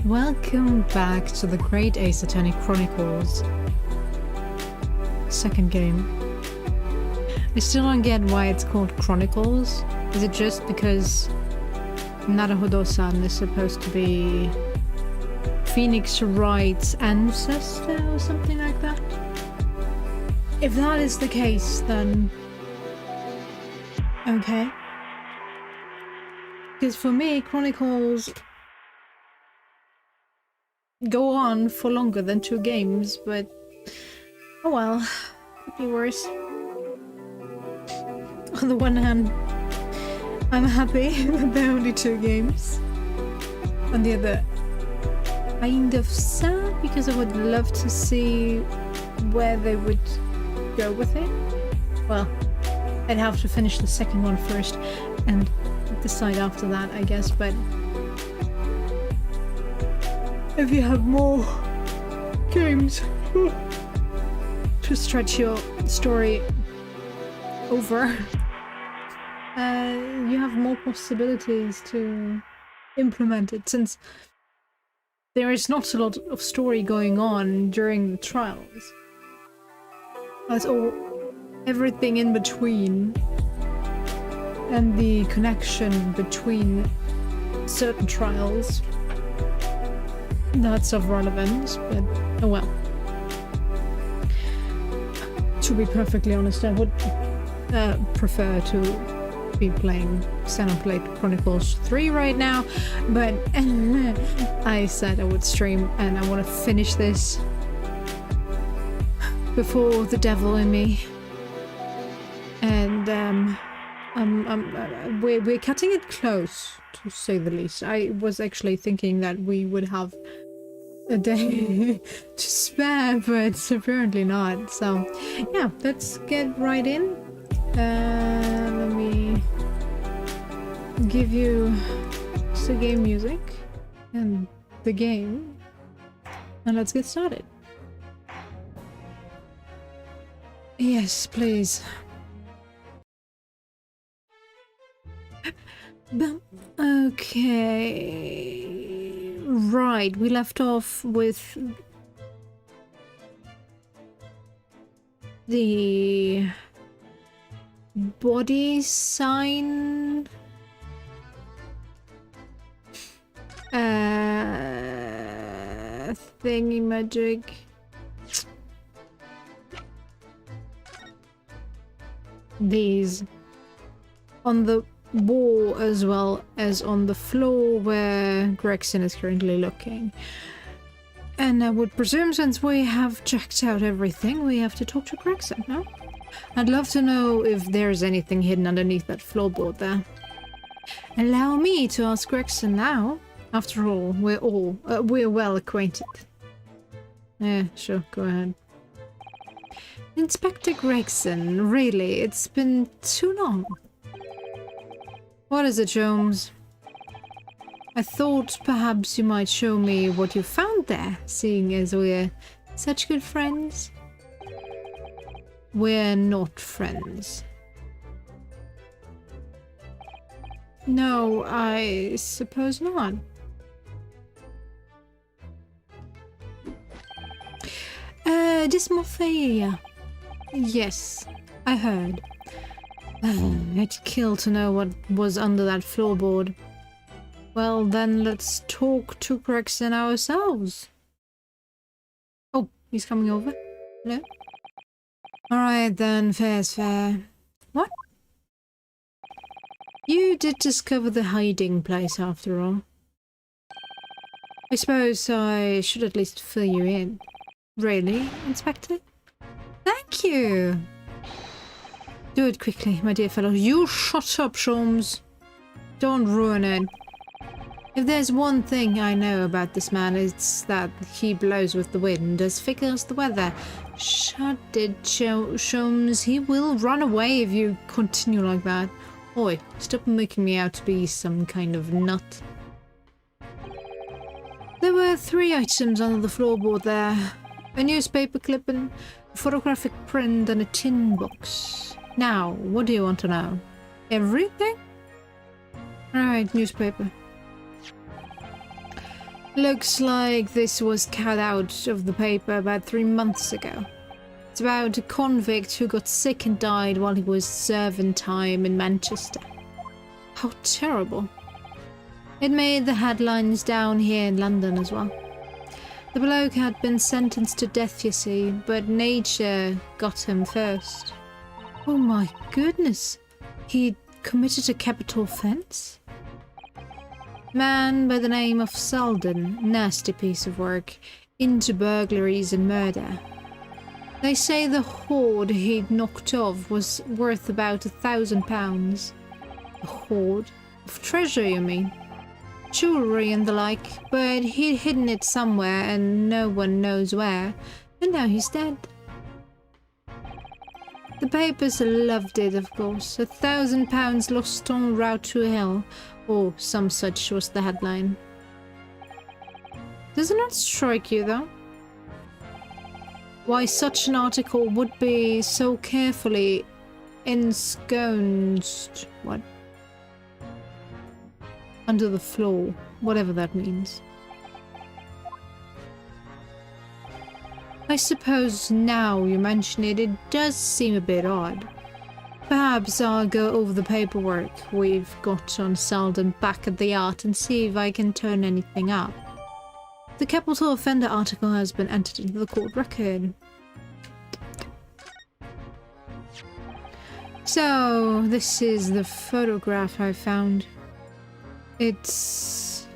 Welcome back to the Great Ace Attorney Chronicles. Second game. I still don't get why it's called Chronicles. Is it just because Naruhodo-san is supposed to be Phoenix Wright's ancestor or something like that? If that is the case, then okay. Because for me, Chronicles go on for longer than 2 games, but oh well, could be worse. On the one hand, I'm happy that there are only 2 games. On the other, kind of sad because I would love to see where they would go with it. Well, I'd have to finish the second one first and decide after that, I guess, but if you have more games to stretch your story over, you have more possibilities to implement it, since there is not a lot of story going on during the trials. That's all, everything in between, and the connection between certain trials. That's of relevance, but oh well. To be perfectly honest, I would prefer to be playing Xenoblade Chronicles 3 right now, but I said I would stream and I want to finish this before the devil in me. And we're cutting it close, to say the least. I was actually thinking that we would have a day to spare, but apparently not. So yeah, let's get right in. Let me give you the game music and the game, and let's get started. Yes, please. Okay, right, we left off with the body sign thingy magic. These on the wall as well as on the floor where Gregson is currently looking. And I would presume, since we have checked out everything, we have to talk to Gregson, no? I'd love to know if there's anything hidden underneath that floorboard there. Allow me to ask Gregson now. After all, we're well acquainted. Yeah, sure, go ahead. Inspector Gregson, really, it's been too long. What is it, Holmes? I thought perhaps you might show me what you found there, seeing as we're such good friends. We're not friends. No, I suppose not. Dysmorphia. Yes, I heard. I'd kill to know what was under that floorboard. Well, then let's talk to Gregson ourselves. Oh, he's coming over. Hello? Alright then, fair's fair. What? You did discover the hiding place after all. I suppose I should at least fill you in. Really, Inspector? Thank you! Do it quickly, my dear fellow. You shut up, Sholmes. Don't ruin it. If there's one thing I know about this man, it's that he blows with the wind as thick as the weather. Shut it, Sholmes. He will run away if you continue like that. Oi, stop making me out to be some kind of nut. There were 3 items under the floorboard there. A newspaper clipping, a photographic print, and a tin box. Now, what do you want to know? Everything? Alright, newspaper. Looks like this was cut out of the paper about 3 months ago. It's about a convict who got sick and died while he was serving time in Manchester. How terrible. It made the headlines down here in London as well. The bloke had been sentenced to death, you see, but nature got him first. Oh my goodness, he committed a capital offence? Man by the name of Selden, nasty piece of work, into burglaries and murder. They say the hoard he'd knocked off was worth about £1,000. A hoard? Of treasure, you mean? Jewellery and the like, but he'd hidden it somewhere and no one knows where, and now he's dead. The papers loved it, of course. £1,000 lost en route to hell, or some such was the headline. Does it not strike you, though? Why such an article would be so carefully ensconced... what? Under the floor, whatever that means. I suppose now you mention it, it does seem a bit odd. Perhaps I'll go over the paperwork we've got on Selden back at the art and see if I can turn anything up. The capital offender article has been entered into the court record. So, this is the photograph I found. It's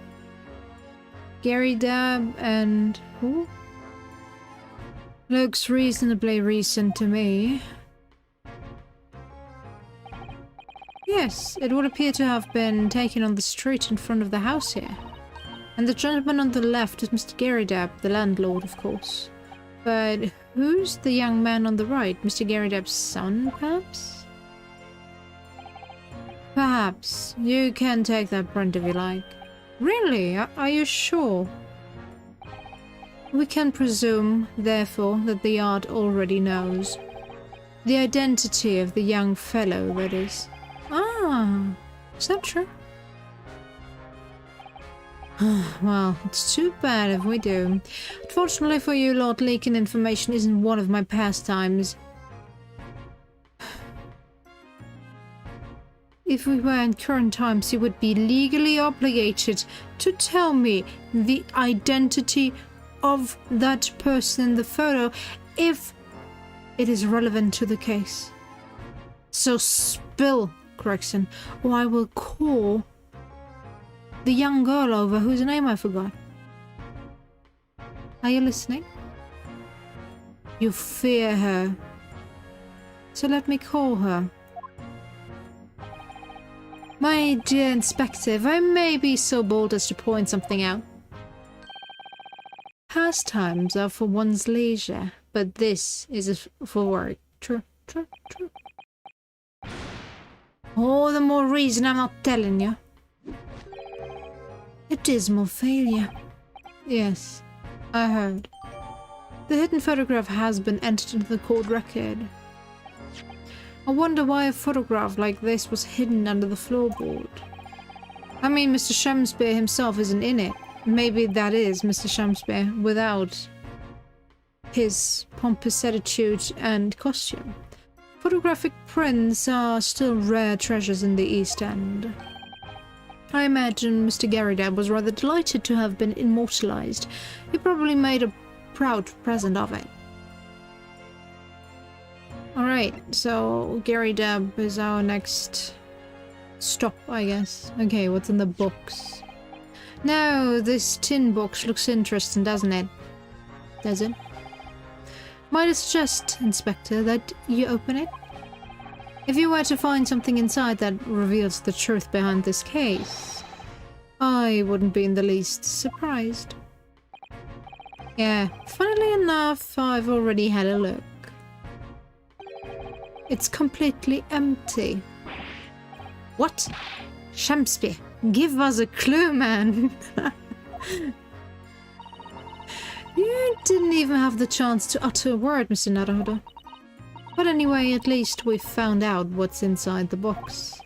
Gary Dabb and who? Looks reasonably recent to me. Yes, it would appear to have been taken on the street in front of the house here. And the gentleman on the left is Mr. Gary Dabb, the landlord, of course. But who's the young man on the right? Mr. Gary Dabb's son, perhaps? Perhaps. You can take that print if you like. Really? Are you sure? We can presume, therefore, that the art already knows. The identity of the young fellow, that is. Ah, is that true? Well, it's too bad if we do. Unfortunately for you, Lord, leaking information isn't one of my pastimes. If we were in current times, you would be legally obligated to tell me the identity of that person in the photo if it is relevant to the case. So spill, Gregson, or I will call the young girl over whose name I forgot. Are you listening? You fear her. So let me call her. My dear Inspector, if I may be so bold as to point something out. Pastimes are for one's leisure, but this is for work. True. All the more reason I'm not telling you. A dismal failure. Yes, I heard. The hidden photograph has been entered into the court record. I wonder why a photograph like this was hidden under the floorboard. I mean, Mr. Shamspeare himself isn't in it. Maybe that is Mr. Shamspeare without his pompous attitude and costume. Photographic prints are still rare treasures in the East End. I imagine Mr. Gary Dabb was rather delighted to have been immortalized. He probably made a proud present of it. Alright, so Gary Dabb is our next stop, I guess. Okay, what's in the box? Now, this tin box looks interesting, doesn't it? Does it? Might I suggest, Inspector, that you open it? If you were to find something inside that reveals the truth behind this case, I wouldn't be in the least surprised. Yeah, funnily enough, I've already had a look. It's completely empty. What? Shamspeare, give us a clue, man. You didn't even have the chance to utter a word, Mr. Naruhodo. But anyway, at least we've found out what's inside the box.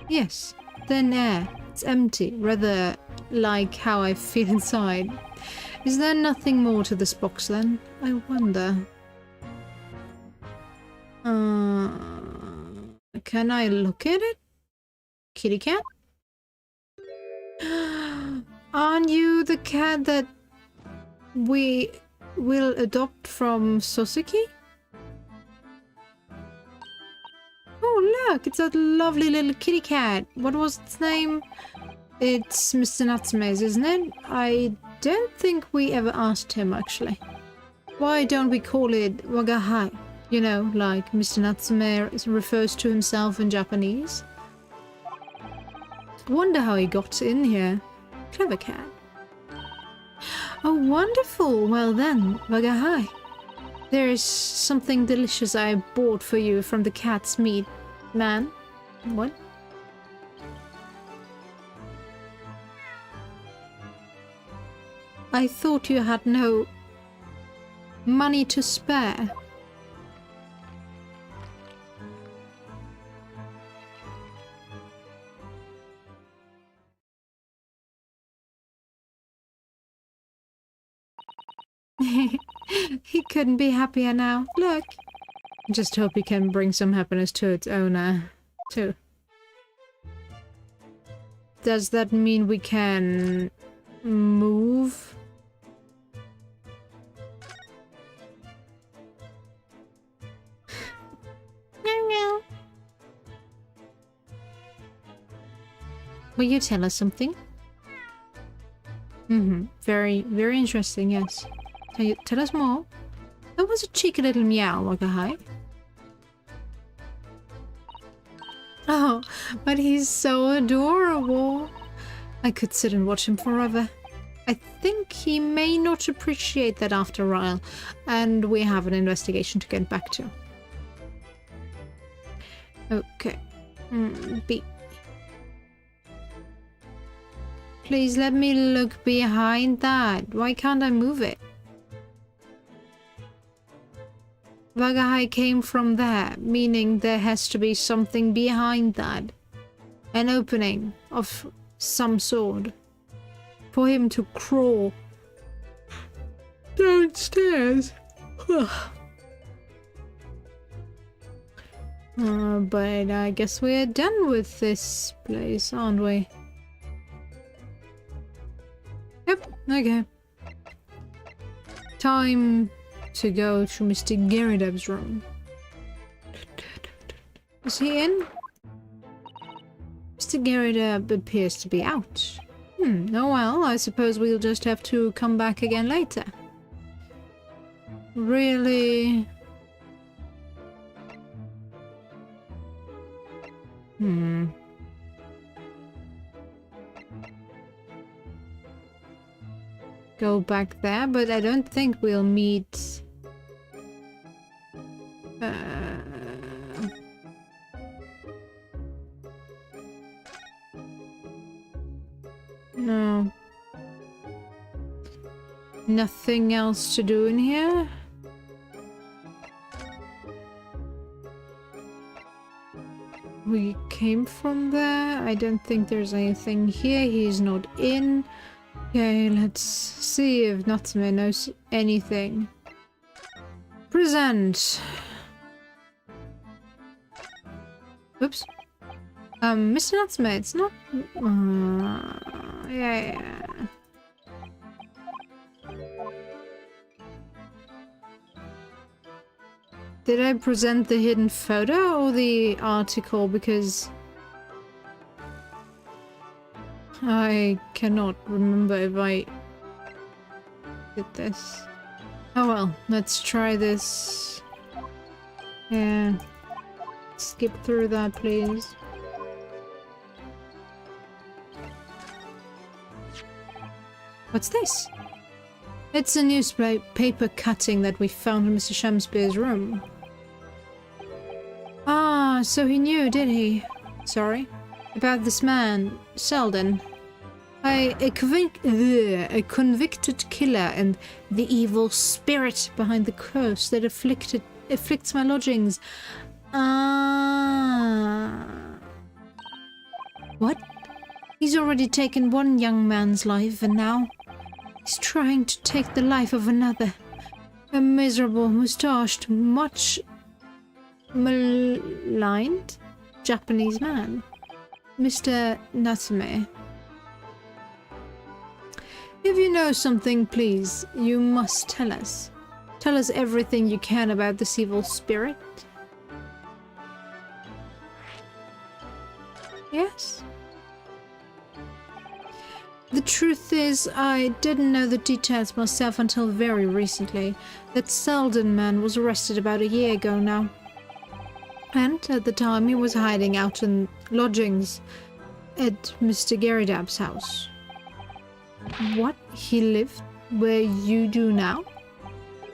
Yes, thin air. It's empty, rather like how I feel inside. Is there nothing more to this box then? I wonder. Can I look at it? Kitty cat? Aren't you the cat that we will adopt from Soseki? Oh look, it's that lovely little kitty cat. What was its name? It's Mr. Natsume's, isn't it? I don't think we ever asked him, actually. Why don't we call it Wagahai? You know, like Mr. Natsume refers to himself in Japanese. Wonder how he got in here. Clever cat. Oh, wonderful! Well then, Wagahai. There is something delicious I bought for you from the cat's meat man. What? I thought you had no money to spare. He couldn't be happier now. Look. Just hope he can bring some happiness to its owner, too. Does that mean we can move? No. Will you tell us something? Very, very interesting, yes. Tell us more. That was a cheeky little meow, Wagahai. Oh, but he's so adorable. I could sit and watch him forever. I think he may not appreciate that after a while, and we have an investigation to get back to. Okay. B. Please let me look behind that. Why can't I move it? Wagahai came from there, meaning there has to be something behind that. An opening of some sort. For him to crawl downstairs. But I guess we're done with this place, aren't we? Yep, okay. Time to go to Mr. Geridev's room. Is he in? Mr. Geridev appears to be out. Oh well, I suppose we'll just have to come back again later. Really? Go back there, but I don't think we'll meet... No. Nothing else to do in here? We came from there. I don't think there's anything here. He's not in. Okay, let's see if Natsume knows anything. Present. Oops. Mr. Natsume, it's not... yeah. Did I present the hidden photo or the article? Because I cannot remember if I did this. Oh well, let's try this. Yeah. Skip through that, please. What's this? It's a newspaper cutting that we found in Mr. Shamspeare's room. Ah, so he knew, did he? Sorry. About this man, Sheldon. A convicted killer and the evil spirit behind the curse that afflicts my lodgings. Ah. What? He's already taken one young man's life, and now he's trying to take the life of another. A miserable, mustached, much maligned Japanese man. Mr. Natsume. If you know something, please, you must tell us. Tell us everything you can about this evil spirit. Yes? The truth is, I didn't know the details myself until very recently. That Selden man was arrested about a year ago now. And at the time he was hiding out in lodgings at Mr. Gerrydab's house. What? He lived where you do now?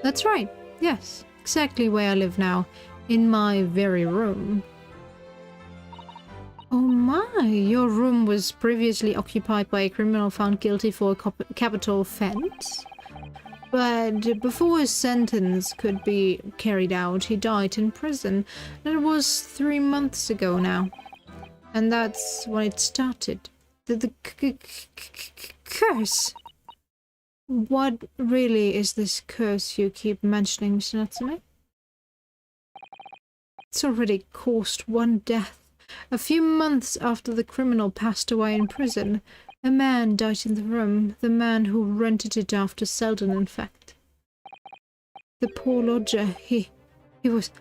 That's right, yes. Exactly where I live now. In my very room. Oh my, your room was previously occupied by a criminal found guilty for a capital offense? But before his sentence could be carried out, he died in prison. That was 3 months ago now. And that's when it started. The curse! What really is this curse you keep mentioning, Mr. Natsume? It's already caused one death. A few months after the criminal passed away in prison, a man died in the room, the man who rented it after Selden, in fact. The poor lodger, he was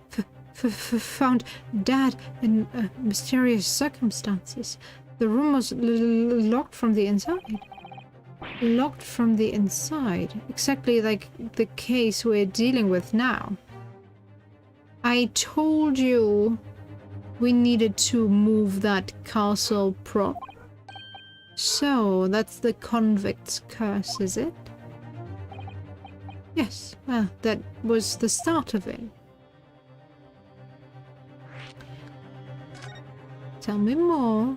found dead in mysterious circumstances. The room was locked from the inside. Locked from the inside, exactly like the case we're dealing with now. I told you we needed to move that castle prop. So, that's the convict's curse, is it? Yes, well, that was the start of it. Tell me more.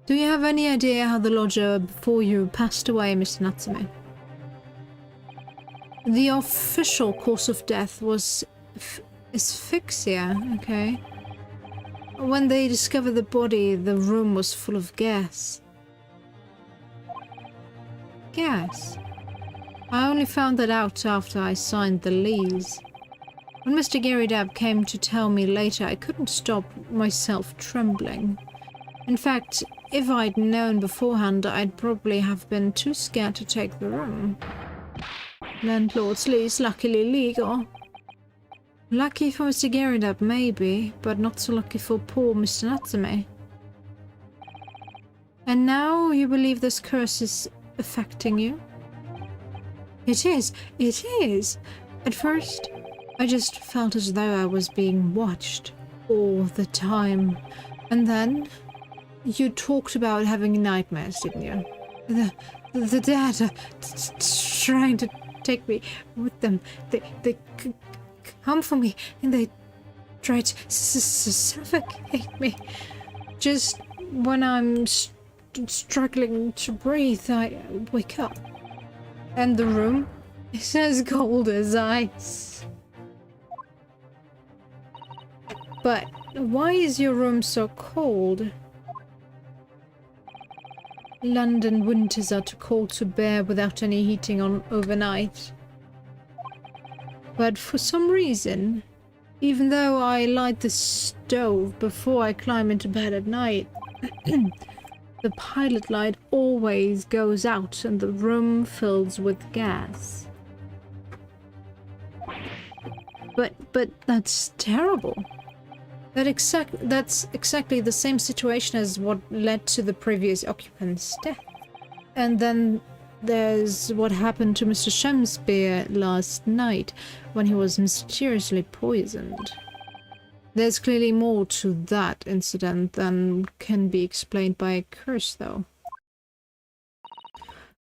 Do you have any idea how the lodger before you passed away, Mr. Natsume? The official cause of death was asphyxia, okay. When they discovered the body, the room was full of gas. Gas? I only found that out after I signed the lease. When Mr. Gerrydab came to tell me later, I couldn't stop myself trembling. In fact, if I'd known beforehand, I'd probably have been too scared to take the room. Landlord's lease, luckily legal. Lucky for Mr. Gerrydab, maybe, but not so lucky for poor Mr. Natsume. And now you believe this curse is affecting you? It is! It is! At first, I just felt as though I was being watched all the time. And then, you talked about having nightmares, didn't you? The dead are trying to take me with them. They come for me and they try to suffocate me. Just when I'm struggling to breathe, I wake up. And the room is as cold as ice. But why is your room so cold? London winters are too cold to bear without any heating on overnight. But for some reason, even though I light the stove before I climb into bed at night, the pilot light always goes out and the room fills with gas. But that's terrible. That's exactly the same situation as what led to the previous occupant's death. And then there's what happened to Mr. Shemspeare last night when he was mysteriously poisoned. There's clearly more to that incident than can be explained by a curse, though.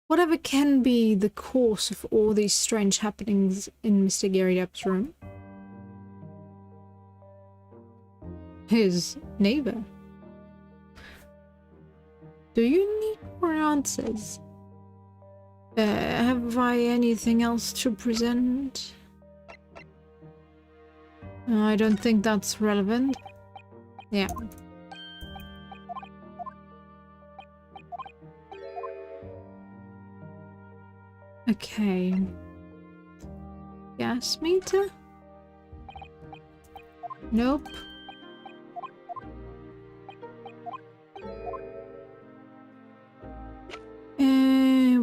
Whatever can be the cause of all these strange happenings in Mr. Gerrydab's room? His neighbor. Do you need more answers? Have I anything else to present? I don't think that's relevant. Yeah. Okay. Gas meter? Nope.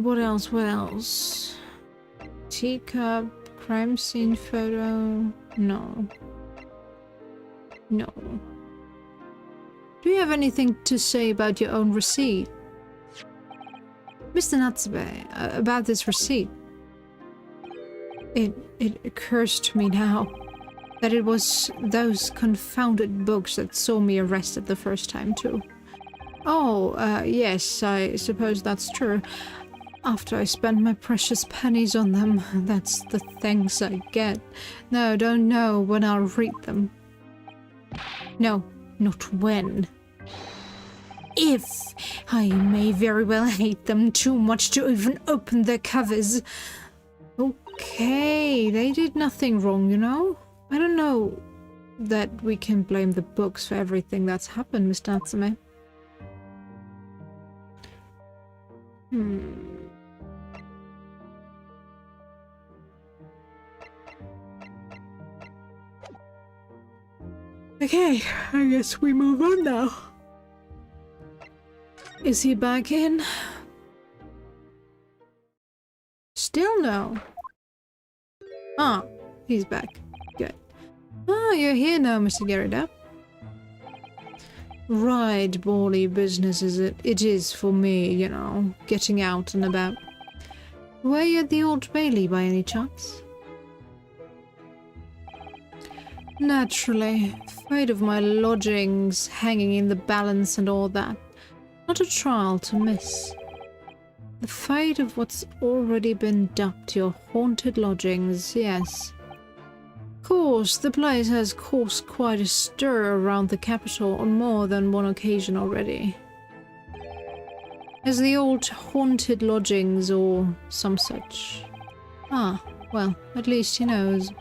What else? What else? Teacup, crime scene photo. No. No. Do you have anything to say about your own receipt? Mr. Natsume, about this receipt. It occurs to me now that it was those confounded books that saw me arrested the first time too. Oh, yes, I suppose that's true. After I spent my precious pennies on them, that's the thanks I get. No, don't know when I'll read them. No, not when. If I may very well hate them too much to even open their covers. Okay, they did nothing wrong, you know? I don't know that we can blame the books for everything that's happened, Mr. Natsume. Okay, I guess we move on now. Is he back in? Still no. Ah, he's back. Good. Ah, you're here now, Mr. Garrett. Right, bally business is it? It is for me, you know, getting out and about. Were you at the Old Bailey by any chance? Naturally. Afraid of my lodgings hanging in the balance and all that. Not a trial to miss. The fate of what's already been dubbed your haunted lodgings, yes. Of course, the place has caused quite a stir around the capital on more than one occasion already. As the old haunted lodgings or some such. Ah, well, at least he knows.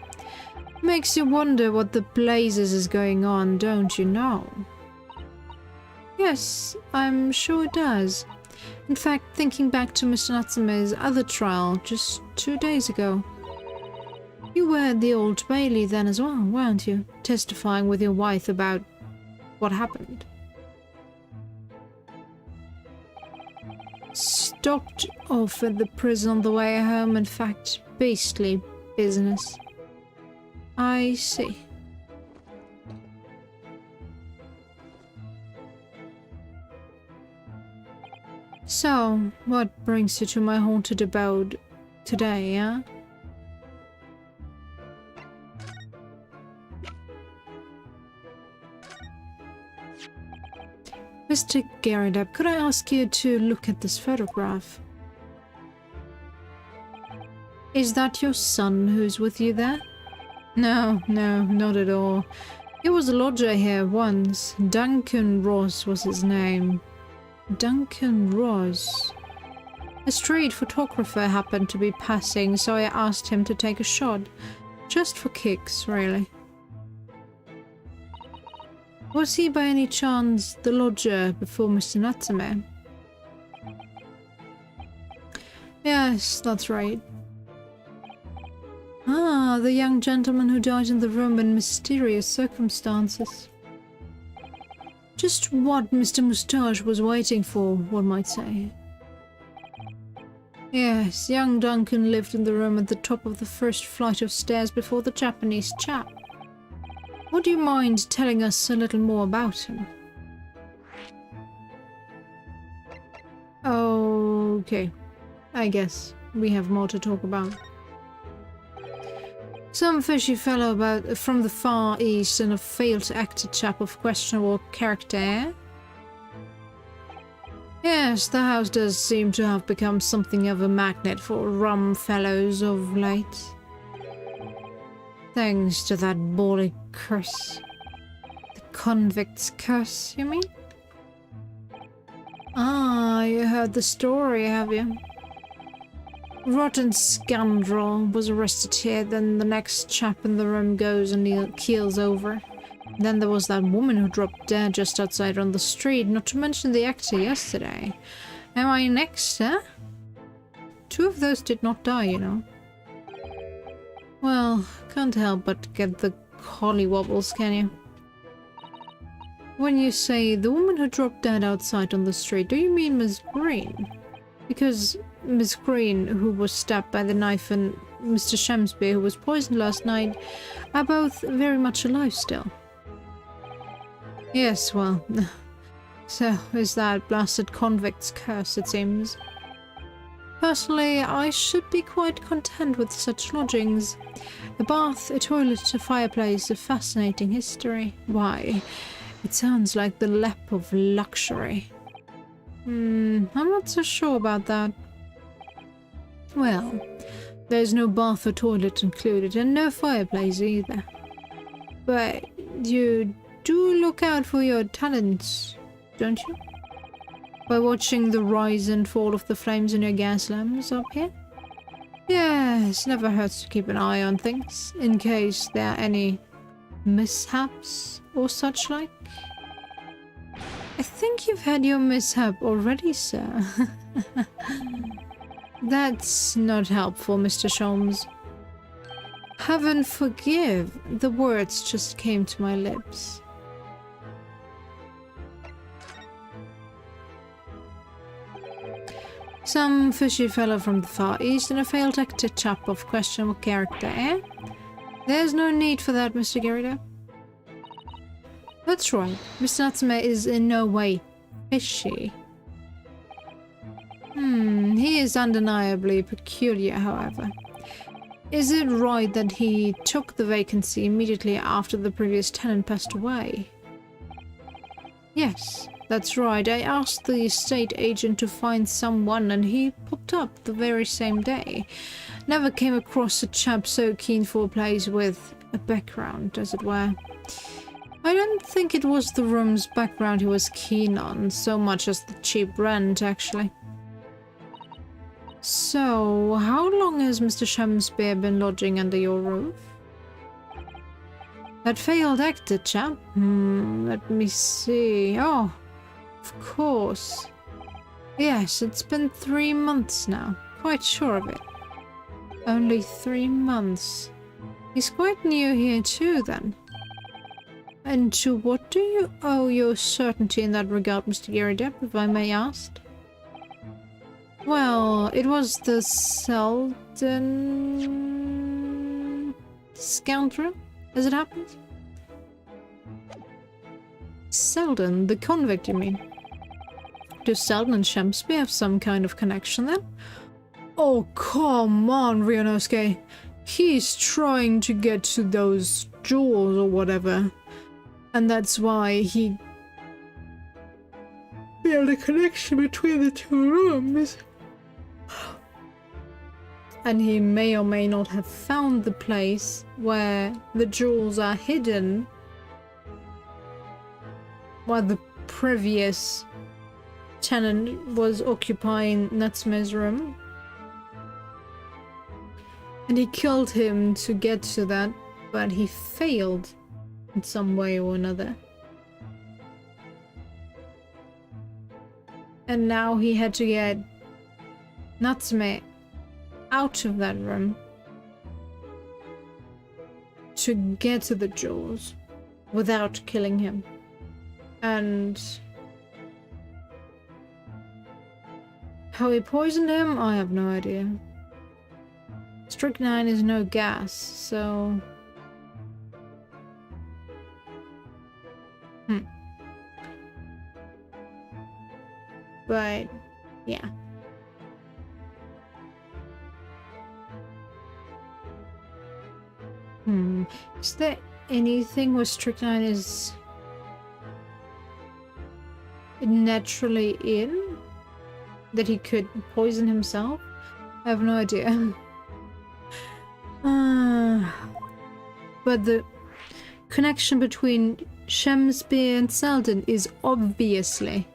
Makes you wonder what the blazes is going on, don't you know? Yes, I'm sure it does. In fact, thinking back to Mr. Natsume's other trial just 2 days ago. You were at the Old Bailey then as well, weren't you? Testifying with your wife about what happened. Stopped off at the prison on the way home, in fact, beastly business. I see. So, what brings you to my haunted abode today, huh? Mr. Garrett, could I ask you to look at this photograph? Is that your son who's with you there? No, not at all. He was a lodger here once. Duncan Ross was his name. Duncan Ross. A street photographer happened to be passing, so I asked him to take a shot. Just for kicks, really. Was he by any chance the lodger before Mr. Natsume? Yes, that's right. Ah, the young gentleman who died in the room in mysterious circumstances. Just what Mr. Moustache was waiting for, one might say. Yes, young Duncan lived in the room at the top of the first flight of stairs before the Japanese chap. Would you mind telling us a little more about him? Okay, I guess we have more to talk about. Some fishy fellow from the Far East and a failed actor chap of questionable character. Yes, the house does seem to have become something of a magnet for rum fellows of late. Thanks to that bally curse. The convict's curse, you mean? Ah, you heard the story, have you? Rotten scoundrel was arrested here, then the next chap in the room goes and keels over. Then there was that woman who dropped dead just outside on the street, not to mention the actor yesterday. Am I next, huh? 2 of those did not die, you know. Well, can't help but get the collywobbles, can you? When you say the woman who dropped dead outside on the street, do you mean Miss Green? Because Miss Green, who was stabbed by the knife, and Mr. Shamsby, who was poisoned last night, are both very much alive still. Yes, well, so is that blasted convict's curse, it seems. Personally, I should be quite content with such lodgings. A bath, a toilet, a fireplace, a fascinating history. Why, it sounds like the lap of luxury. I'm not so sure about that. Well, there's no bath or toilet included, and no fireplace either. But you do look out for your talents, don't you? By watching the rise and fall of the flames in your gas lamps up here? Yes, never hurts to keep an eye on things, in case there are any mishaps or such like. I think you've had your mishap already, sir. That's not helpful, Mr. Sholmes. Heaven forgive, the words just came to my lips. Some fishy fellow from the Far East and a failed actor chap of questionable character, eh? There's no need for that, Mr. Garrido. That's right. Mr. Natsume is in no way fishy. He is undeniably peculiar, however. Is it right that he took the vacancy immediately after the previous tenant passed away? Yes, that's right. I asked the estate agent to find someone and he popped up the very same day. Never came across a chap so keen for a place with a background, as it were. I don't think it was the room's background he was keen on, so much as the cheap rent, actually. So, how long has Mr. Shamsby been lodging under your roof? That failed actor chap? Let me see. Oh, of course. Yes, it's been 3 months now. Quite sure of it. Only 3 months. He's quite new here too, then. And to what do you owe your certainty in that regard, Mr. Garrido, if I may ask? Well, it was the Selden scoundrel, as it happens. Selden, the convict, you mean? Do Selden and Shamsby have some kind of connection then? Oh, come on, Ryunosuke. He's trying to get to those jewels or whatever. And that's why he built a connection between the 2 rooms. And he may or may not have found the place where the jewels are hidden, while the previous tenant was occupying Natsume's room. And he killed him to get to that, but he failed in some way or another. And now he had to get Natsume out of that room to get to the jewels without killing him. And how he poisoned him, I have no idea. Strychnine is no gas, so... But, yeah. Is there anything where strychnine is naturally in? That he could poison himself? I have no idea. But the connection between Shamsby and Selden is obviously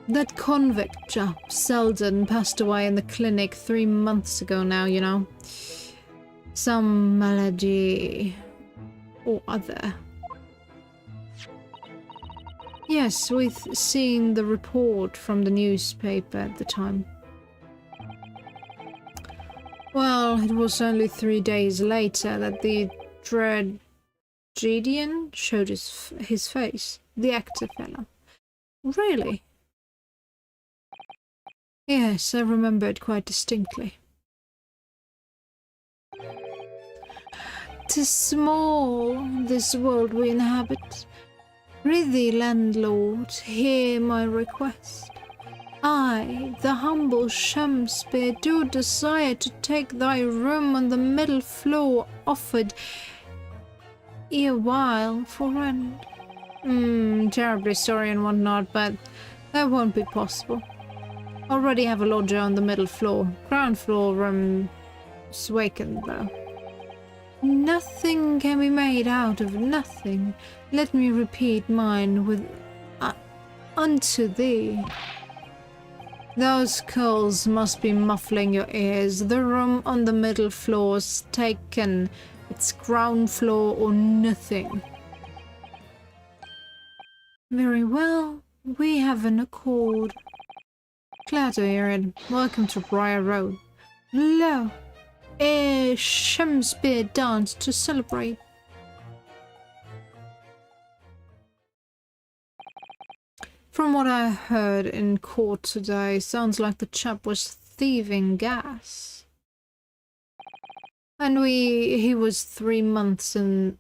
that convict chap, Selden, passed away in the clinic 3 months ago now, you know. Some malady or other. Yes, we've seen the report from the newspaper at the time. Well, it was only 3 days later that the tragedian showed his face, the actor fellow. Really? Yes, I remember it quite distinctly. 'Tis small, this world we inhabit. Prithee, landlord, hear my request. I, the humble Shakespeare, do desire to take thy room on the middle floor offered erewhile for rent. Terribly sorry and whatnot, but that won't be possible. Already have a lodger on the middle floor. Ground floor room is vacant though. Nothing can be made out of nothing. Let me repeat mine with unto thee. Those coals must be muffling your ears. The room on the middle floor is taken. It's ground floor or nothing. Very well. We have an accord. Glad to hear it. Welcome to Briar Road. Lo, a Shakespeare dance to celebrate. From what I heard in court today, sounds like the chap was thieving gas. And he was 3 months in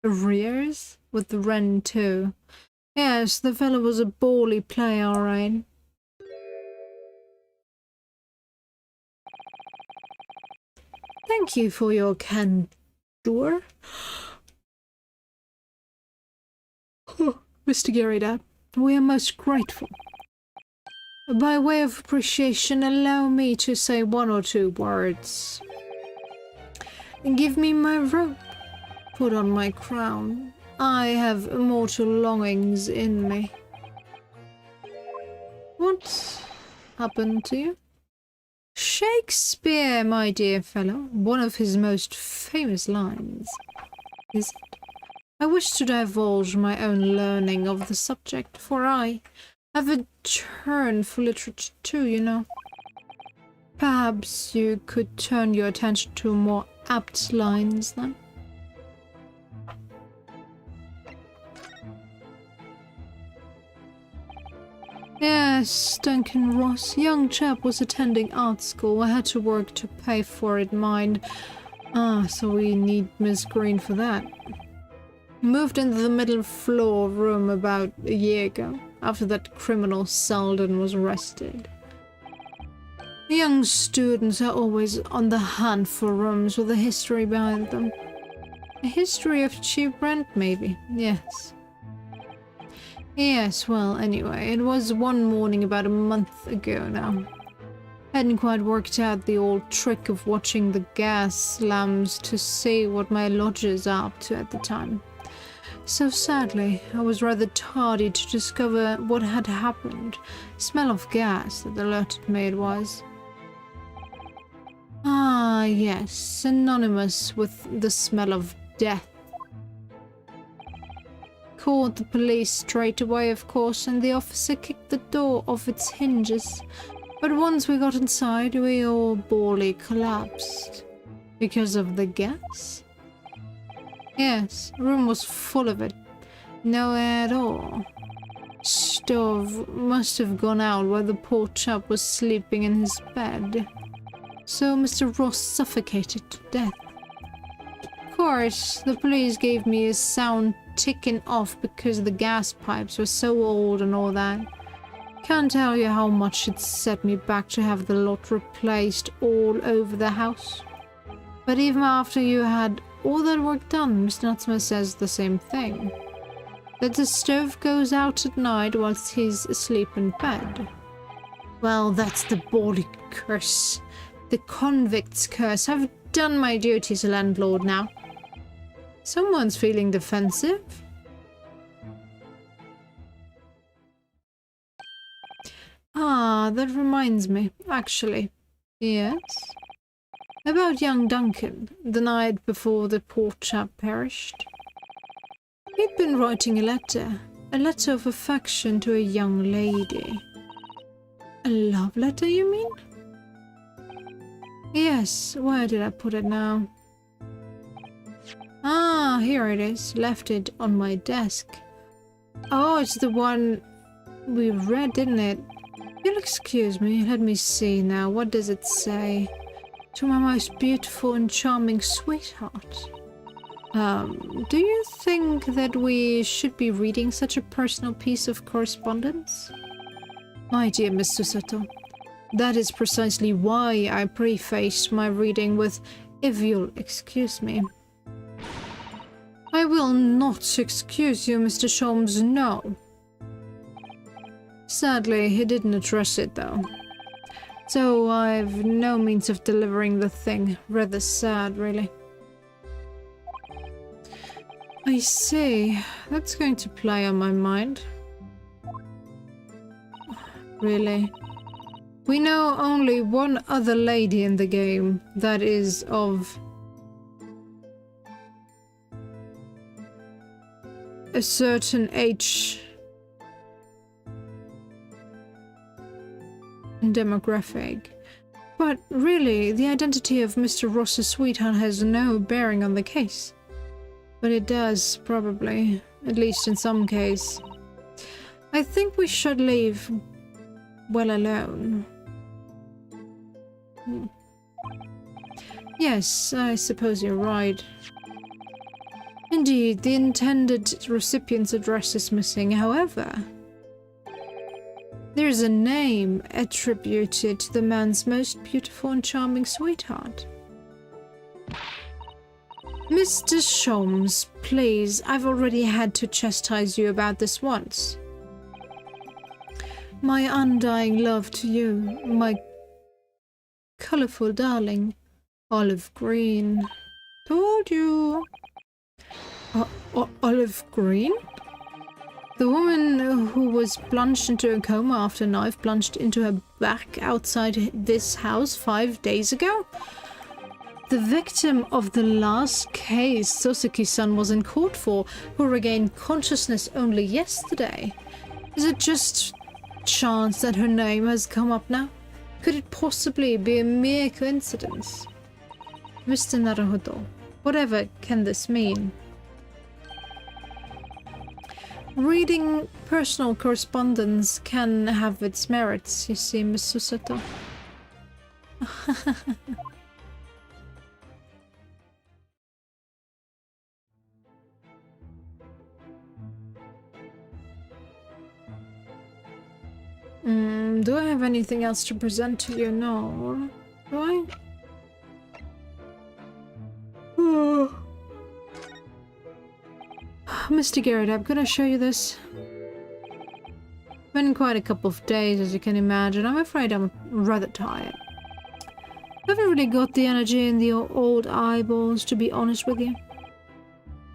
arrears with the rent too. Yes, the fellow was a bally player, alright. Thank you for your candor. Mr. Garrydad, we are most grateful. By way of appreciation, allow me to say 1 or 2 words. Give me my robe. Put on my crown. I have immortal longings in me. What happened to you? Shakespeare, my dear fellow, one of his most famous lines. Is it? I wish to divulge my own learning of the subject, for I have a turn for literature too, you know. Perhaps you could turn your attention to more apt lines then? Yes, Duncan Ross. Young chap was attending art school. I had to work to pay for it, mind. So we need Miss Green for that. Moved into the middle floor room about a year ago, after that criminal Selden was arrested. Young students are always on the hunt for rooms with a history behind them. A history of cheap rent, maybe. Yes. Yes, well, anyway, it was one morning about a month ago now. Hadn't quite worked out the old trick of watching the gas lamps to see what my lodgers are up to at the time. So sadly, I was rather tardy to discover what had happened. Smell of gas that alerted me it was. Ah, yes, synonymous with the smell of death. Called the police straight away, of course, and the officer kicked the door off its hinges. But once we got inside, we all bally collapsed. Because of the gas? Yes, the room was full of it. No air at all. Stove must have gone out while the poor chap was sleeping in his bed. So Mr. Ross suffocated to death. Of course, the police gave me a sound ticking off because the gas pipes were so old and all that. Can't tell you how much it set me back to have the lot replaced all over the house. But even after you had all that work done, Mr. Nutsman says the same thing. That the stove goes out at night whilst he's asleep in bed. Well, that's the bally curse. The convict's curse. I've done my duty as a landlord now. Someone's feeling defensive. Ah, that reminds me, actually. Yes? About young Duncan, the night before the poor chap perished. It been writing a letter of affection to a young lady. A love letter, you mean? Yes, where did I put it now? Ah, here it is. Left it on my desk. Oh, it's the one we read, didn't it? You'll excuse me, let me see now. What does it say? To my most beautiful and charming sweetheart. Do you think that we should be reading such a personal piece of correspondence? My dear Miss Susato, that is precisely why I prefaced my reading with, if you'll excuse me. I will not excuse you, Mr. Sholmes, no. Sadly, he didn't address it, though. So I've no means of delivering the thing. Rather sad, really. I see. That's going to play on my mind. Really? We know only one other lady in the game that is of a certain age and demographic. But really, the identity of Mr. Ross's sweetheart has no bearing on the case. But it does, probably. At least in some case. I think we should leave well alone. Yes, I suppose you're right. Indeed, the intended recipient's address is missing. However, there's a name attributed to the man's most beautiful and charming sweetheart. Mr. Sholmes, please, I've already had to chastise you about this once. My undying love to you, my colourful darling, olive green. Told you. Olive green? The woman who was plunged into a coma after a knife plunged into her back outside this house 5 days ago? The victim of the last case Soseki-san was in court for, who regained consciousness only yesterday. Is it just chance that her name has come up now? Could it possibly be a mere coincidence? Mr. Naruhodo, whatever can this mean? Reading personal correspondence can have its merits, you see, Miss Susato. Do I have anything else to present to you? No. Do I? Mr. Garrett, I'm gonna show you this. Been quite a couple of days, as you can imagine. I'm afraid I'm rather tired. Haven't really got the energy in the old eyeballs, to be honest with you.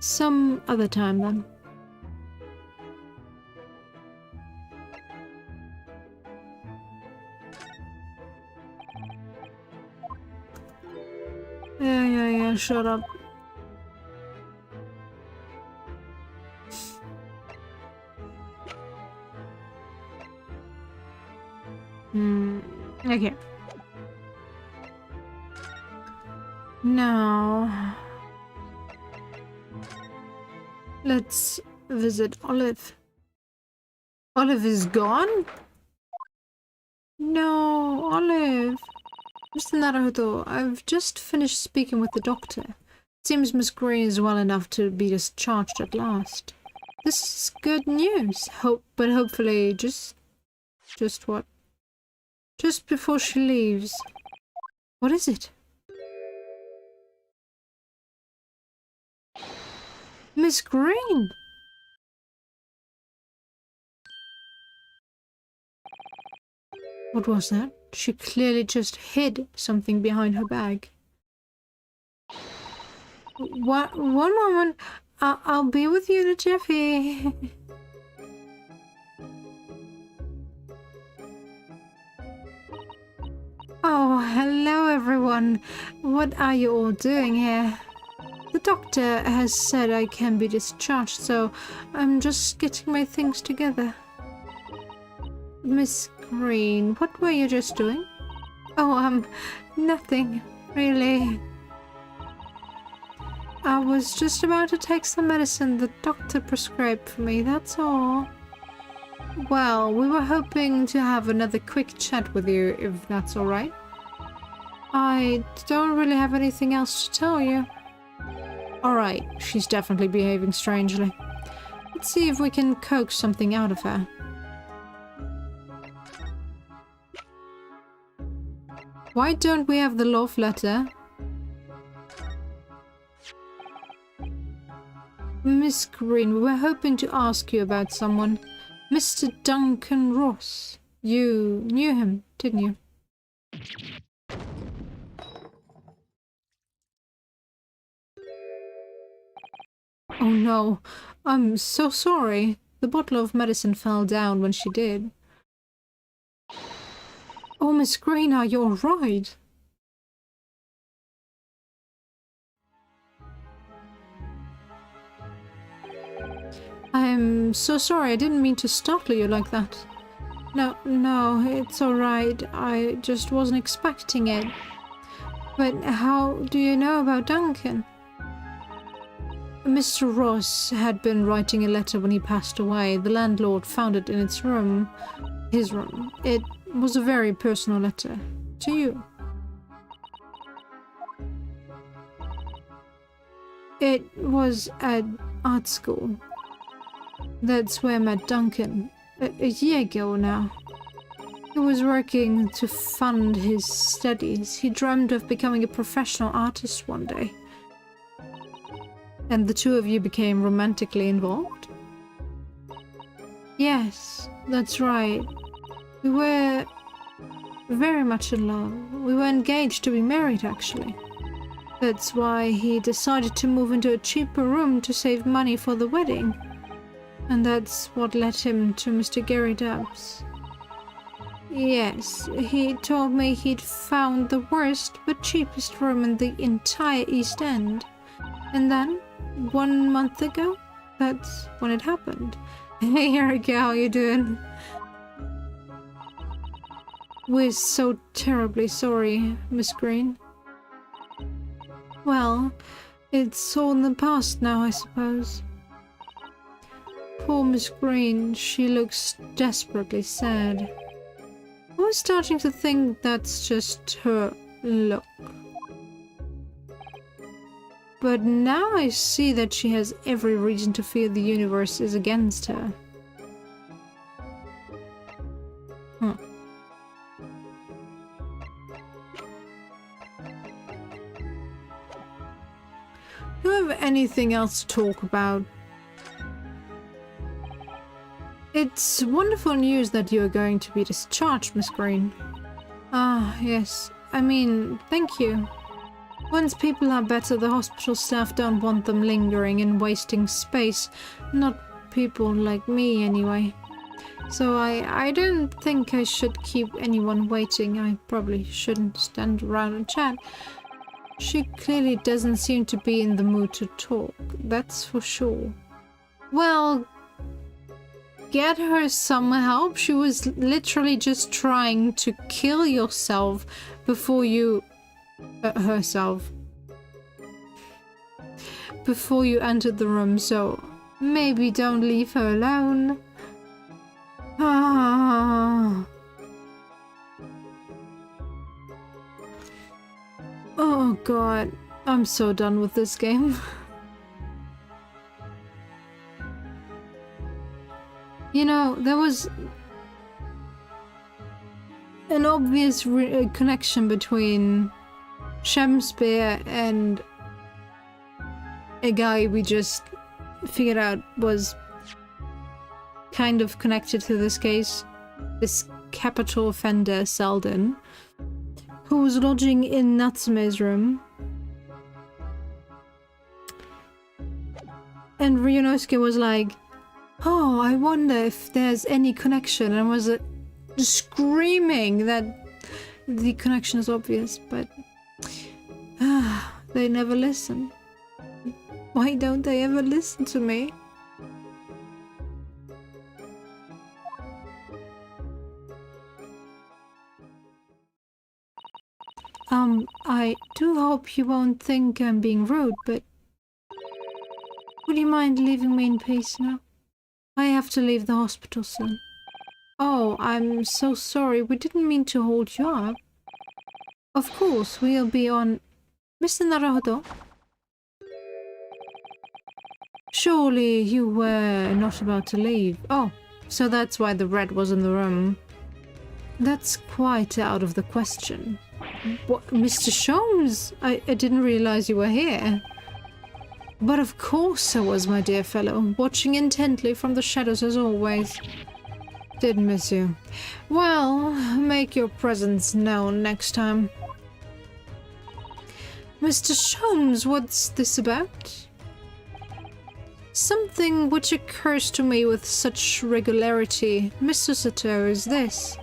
Some other time, then. Yeah, shut up. Okay. Now, let's visit Olive. Olive is gone? No, Olive. Mr. Naruhodo, I've just finished speaking with the doctor. Seems Miss Green is well enough to be discharged at last. This is good news. But hopefully just what? Just before she leaves. What is it? Miss Green! What was that? She clearly just hid something behind her bag. What? One moment. I'll be with you in a jiffy. Oh, hello everyone. What are you all doing here? The doctor has said I can be discharged, so I'm just getting my things together. Miss Green, what were you just doing? Oh, nothing, really. I was just about to take some medicine the doctor prescribed for me, that's all. Well, we were hoping to have another quick chat with you, if that's alright. I don't really have anything else to tell you. Alright, she's definitely behaving strangely. Let's see if we can coax something out of her. Why don't we have the love letter? Miss Green, we were hoping to ask you about someone. Mr. Duncan Ross. You knew him, didn't you? Oh no, I'm so sorry. The bottle of medicine fell down when she did. Oh, Miss Green, are you alright? I'm so sorry, I didn't mean to startle you like that. No, it's alright. I just wasn't expecting it. But how do you know about Duncan? Mr. Ross had been writing a letter when he passed away. The landlord found it in its room. His room. It was a very personal letter. To you. It was at art school. That's where I met Duncan. A year ago now. He was working to fund his studies. He dreamed of becoming a professional artist one day. And the two of you became romantically involved? Yes, that's right. We were very much in love. We were engaged to be married, actually. That's why he decided to move into a cheaper room to save money for the wedding. And that's what led him to Mr. Gary Dabbs. Yes, he told me he'd found the worst but cheapest room in the entire East End. And then, 1 month ago, that's when it happened. Hey Erica, how you doing? We're so terribly sorry, Miss Green. Well, it's all in the past now, I suppose. Poor Miss Green, she looks desperately sad. I was starting to think that's just her look. But now I see that she has every reason to fear the universe is against her. Huh. Do you have anything else to talk about? It's wonderful news that you are going to be discharged, Miss Green. Ah, yes. I mean, thank you. Once people are better, the hospital staff don't want them lingering and wasting space. Not people like me, anyway. So I don't think I should keep anyone waiting. I probably shouldn't stand around and chat. She clearly doesn't seem to be in the mood to talk, that's for sure. Well, get her some help. She was literally just trying to kill yourself before you... before you entered the room, so maybe don't leave her alone. Ah. Oh god, I'm so done with this game. You know, there was an obvious connection between Shakespeare and a guy we just figured out was kind of connected to this case. This capital offender, Selden, who was lodging in Natsume's room. And Ryunosuke was like, oh, I wonder if there's any connection, and was screaming that the connection is obvious, but they never listen. Why don't they ever listen to me? I do hope you won't think I'm being rude, but would you mind leaving me in peace now? I have to leave the hospital soon. Oh, I'm so sorry. We didn't mean to hold you up. Of course, we'll be on... Mr. Naruhodo? Surely you were not about to leave. Oh, so that's why the red was in the room. That's quite out of the question. What, Mr. Sholmes? I didn't realize you were here. But of course I was, my dear fellow, watching intently from the shadows as always. Did miss you. Well, make your presence known next time. Mr. Sholmes, what's this about? Something which occurs to me with such regularity, Mr. Sato, is this.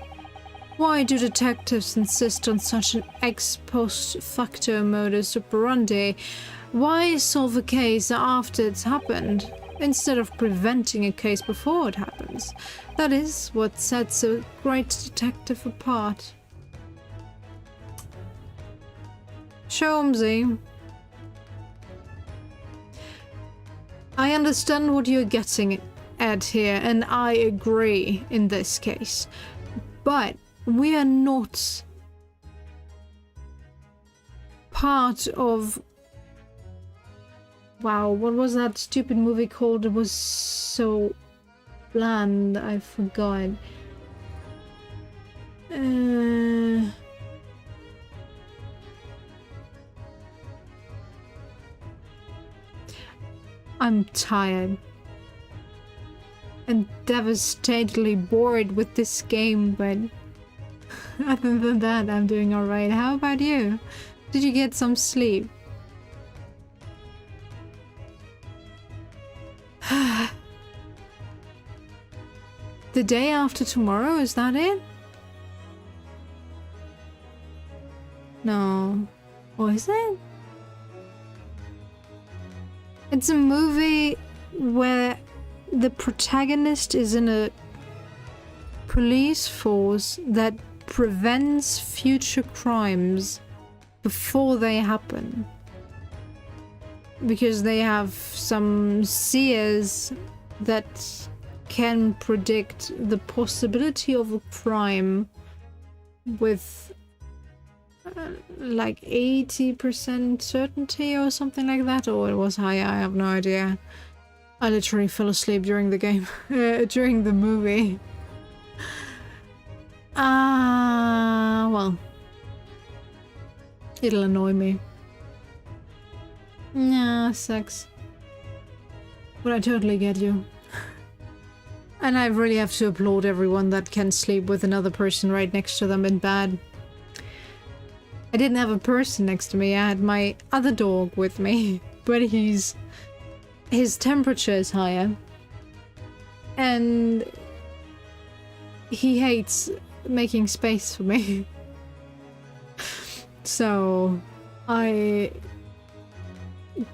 Why do detectives insist on such an ex post facto modus operandi? Why solve a case after it's happened, instead of preventing a case before it happens? That is what sets a great detective apart. Sholmesy, I understand what you're getting at here, and I agree in this case. But we are not part of... Wow, what was that stupid movie called? It was so bland, I forgot. I'm tired and devastatedly bored with this game, but other than that, I'm doing alright. How about you? Did you get some sleep? The day after tomorrow, is that it? No. Or is it? It's a movie where the protagonist is in a police force that prevents future crimes before they happen. Because they have some seers that can predict the possibility of a crime with like 80% certainty or something like that, or it was higher, I have no idea. I literally fell asleep during the game, during the movie. Well, it'll annoy me. Yeah, sucks. But I totally get you. And I really have to applaud everyone that can sleep with another person right next to them in bed. I didn't have a person next to me, I had my other dog with me, but his temperature is higher. And he hates making space for me. So I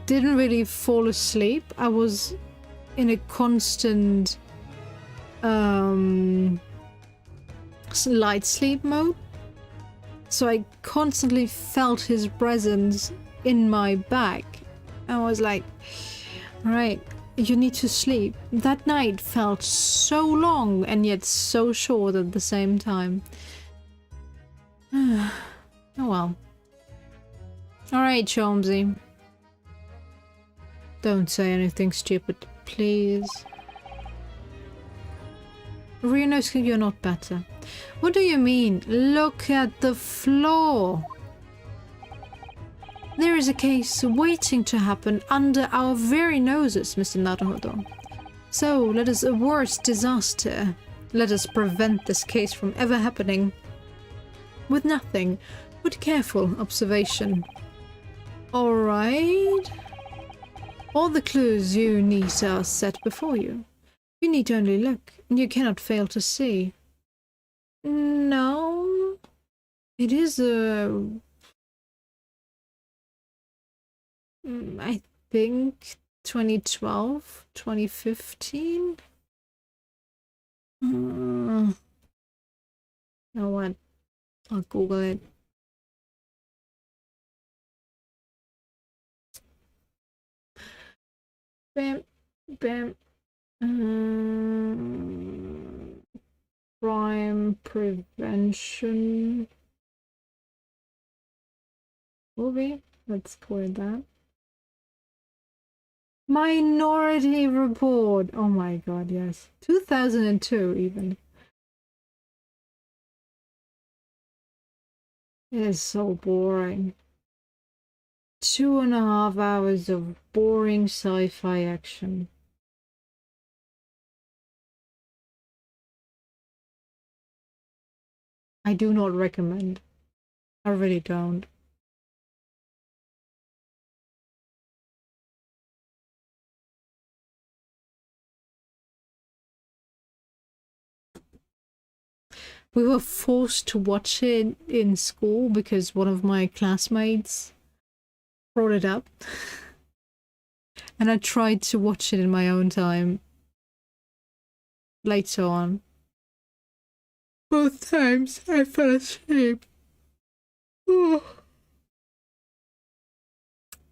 didn't really fall asleep. I was in a constant light sleep mode. So I constantly felt his presence in my back. I was like, right, you need to sleep. That night felt so long and yet so short at the same time. Oh well. Alright, Chomsy. Don't say anything stupid, please. Ryunosuke, you're not better. What do you mean? Look at the floor. There is a case waiting to happen under our very noses, Mr. Naruhodo. So let us avert disaster. Let us prevent this case from ever happening. With nothing but careful observation. Alright. All the clues you need are set before you. You need only look, and you cannot fail to see. No, it is a... I think 2012, 2015. You know what? I'll Google it. Bam, bam. Crime prevention movie. Let's call it that. Minority Report. Oh my god, yes. 2002 even. It is so boring. 2.5 hours of boring sci-fi action. I do not recommend. I really don't. We were forced to watch it in school because one of my classmates brought it up. And I tried to watch it in my own time later on. Both times I fell asleep.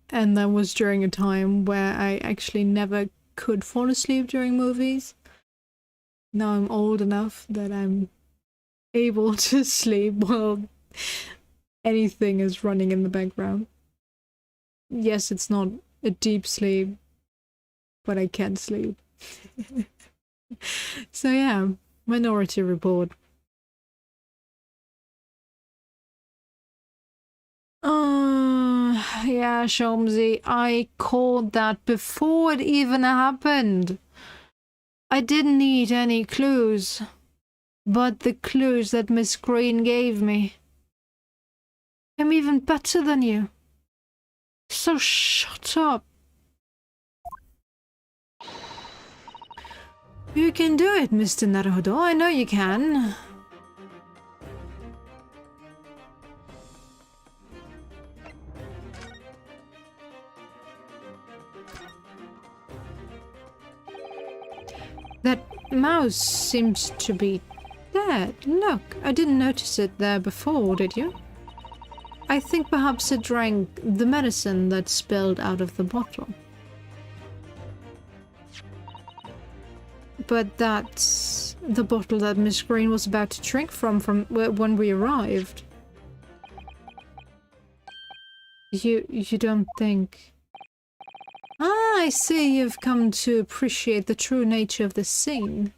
And that was during a time where I actually never could fall asleep during movies. Now I'm old enough that I'm able to sleep while anything is running in the background. Yes, it's not a deep sleep, but I can sleep. So yeah, Minority Report. Yeah, Shomzi, I called that before it even happened. I didn't need any clues, but the clues that Miss Green gave me. I'm even better than you. So shut up. You can do it, Mr. Naruhodo. I know you can. That mouse seems to be dead. Look, I didn't notice it there before, did you? I think perhaps it drank the medicine that spilled out of the bottle. But that's the bottle that Miss Green was about to drink from when we arrived. You don't think... Ah, I see you've come to appreciate the true nature of the scene.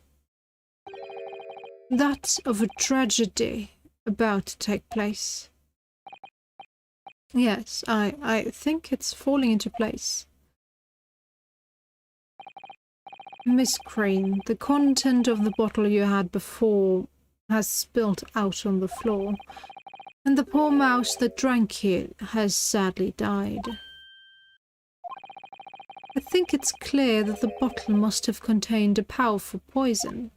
That of a tragedy about to take place. Yes, I think it's falling into place. Miss Crane, the content of the bottle you had before has spilt out on the floor, and the poor mouse that drank it has sadly died. I think it's clear that the bottle must have contained a powerful poison.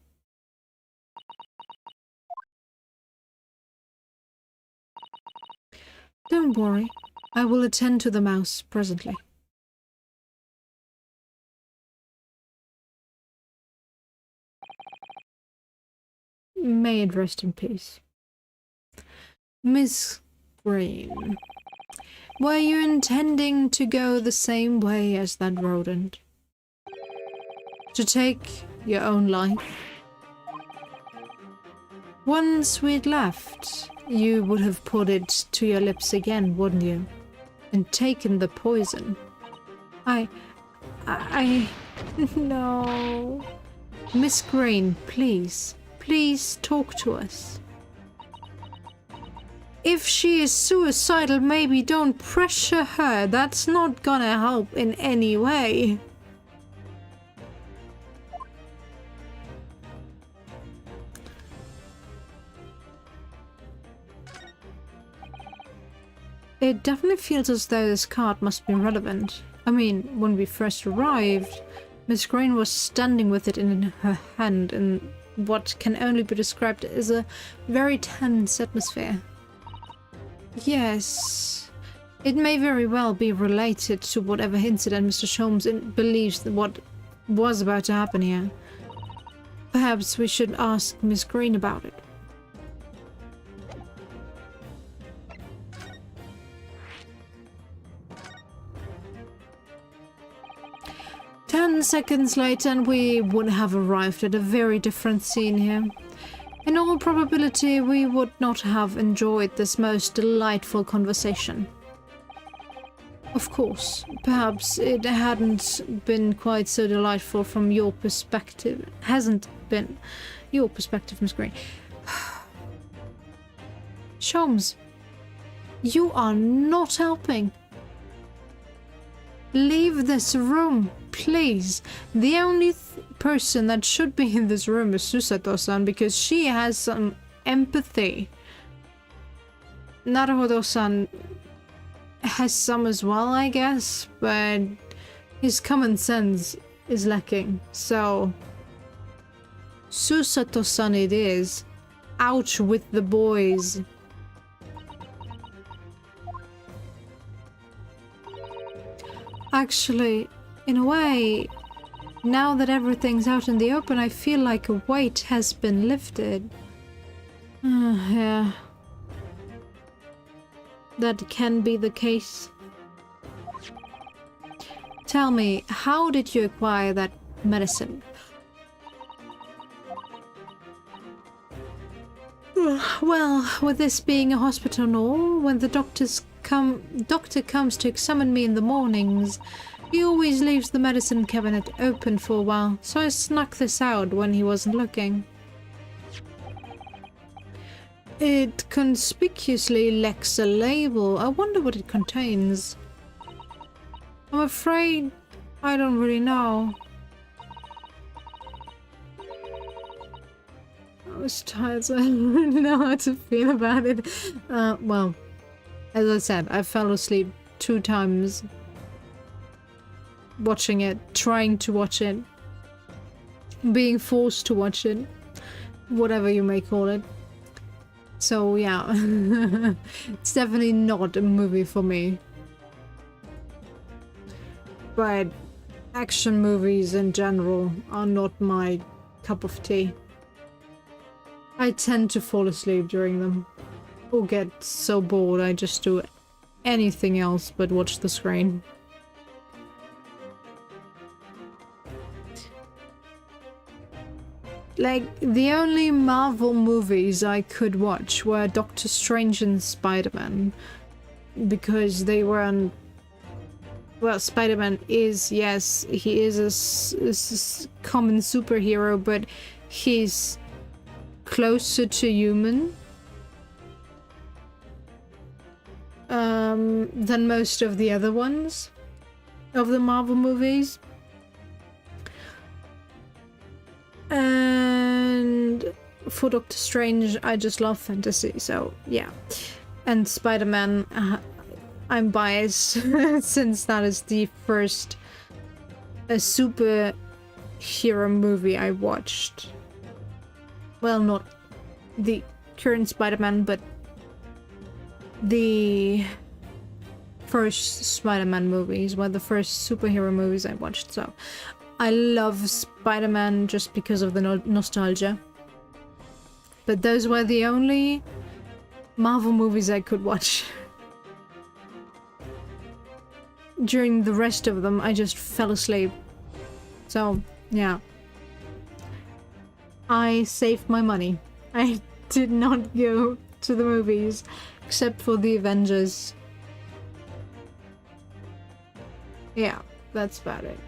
Don't worry, I will attend to the mouse presently. May it rest in peace. Miss Green, were you intending to go the same way as that rodent? To take your own life? Once we'd left, you would have put it to your lips again, wouldn't you? And taken the poison. No. Miss Green, please. Please talk to us. If she is suicidal, maybe don't pressure her. That's not gonna help in any way. It definitely feels as though this card must be relevant. I mean, when we first arrived, Miss Green was standing with it in her hand in what can only be described as a very tense atmosphere. Yes, It may very well be related to whatever incident Mr. Sholmes believes that what was about to happen here. Perhaps we should ask Miss Green about it. Ten seconds later and we would have arrived at a very different scene here. In all probability, we would not have enjoyed this most delightful conversation. Of course, perhaps it hadn't been quite so delightful from your perspective. Hasn't been your perspective, Miss Green. Sholmes, you are not helping. Leave this room, please. The only person that should be in this room is Susato-san because she has some empathy. Naruhodo-san has some as well, I guess, but his common sense is lacking. So, Susato-san it is. Out with the boys. Actually, in a way, now that everything's out in the open, I feel like a weight has been lifted. Yeah. That can be the case. Tell me, how did you acquire that medicine? Well, with this being a hospital and all, when the doctor comes to examine me in the mornings, he always leaves the medicine cabinet open for a while, so I snuck this out when he wasn't looking. It conspicuously lacks a label. I wonder what it contains. I'm afraid I don't really know. I was tired, so I don't really know how to feel about it. Well, as I said, I fell asleep 2 times watching it, trying to watch it, being forced to watch it, whatever you may call it. So yeah, it's definitely not a movie for me. But action movies in general are not my cup of tea. I tend to fall asleep during them, or get so bored I just do anything else but watch the screen. Like, the only Marvel movies I could watch were Doctor Strange and Spider-Man, because they were on... Well, Spider-Man is, yes, he is a common superhero, but he's closer to human than most of the other ones of the Marvel movies. And for Doctor Strange, I just love fantasy, so yeah. And Spider-Man, I'm biased since that is the first superhero movie I watched. Well, not the current Spider-Man, but the first Spider-Man movies were the first superhero movies I watched, so I love Spider-Man just because of the nostalgia. But those were the only Marvel movies I could watch. During the rest of them, I just fell asleep. So, yeah. I saved my money. I did not go to the movies, except for the Avengers. Yeah, that's about it.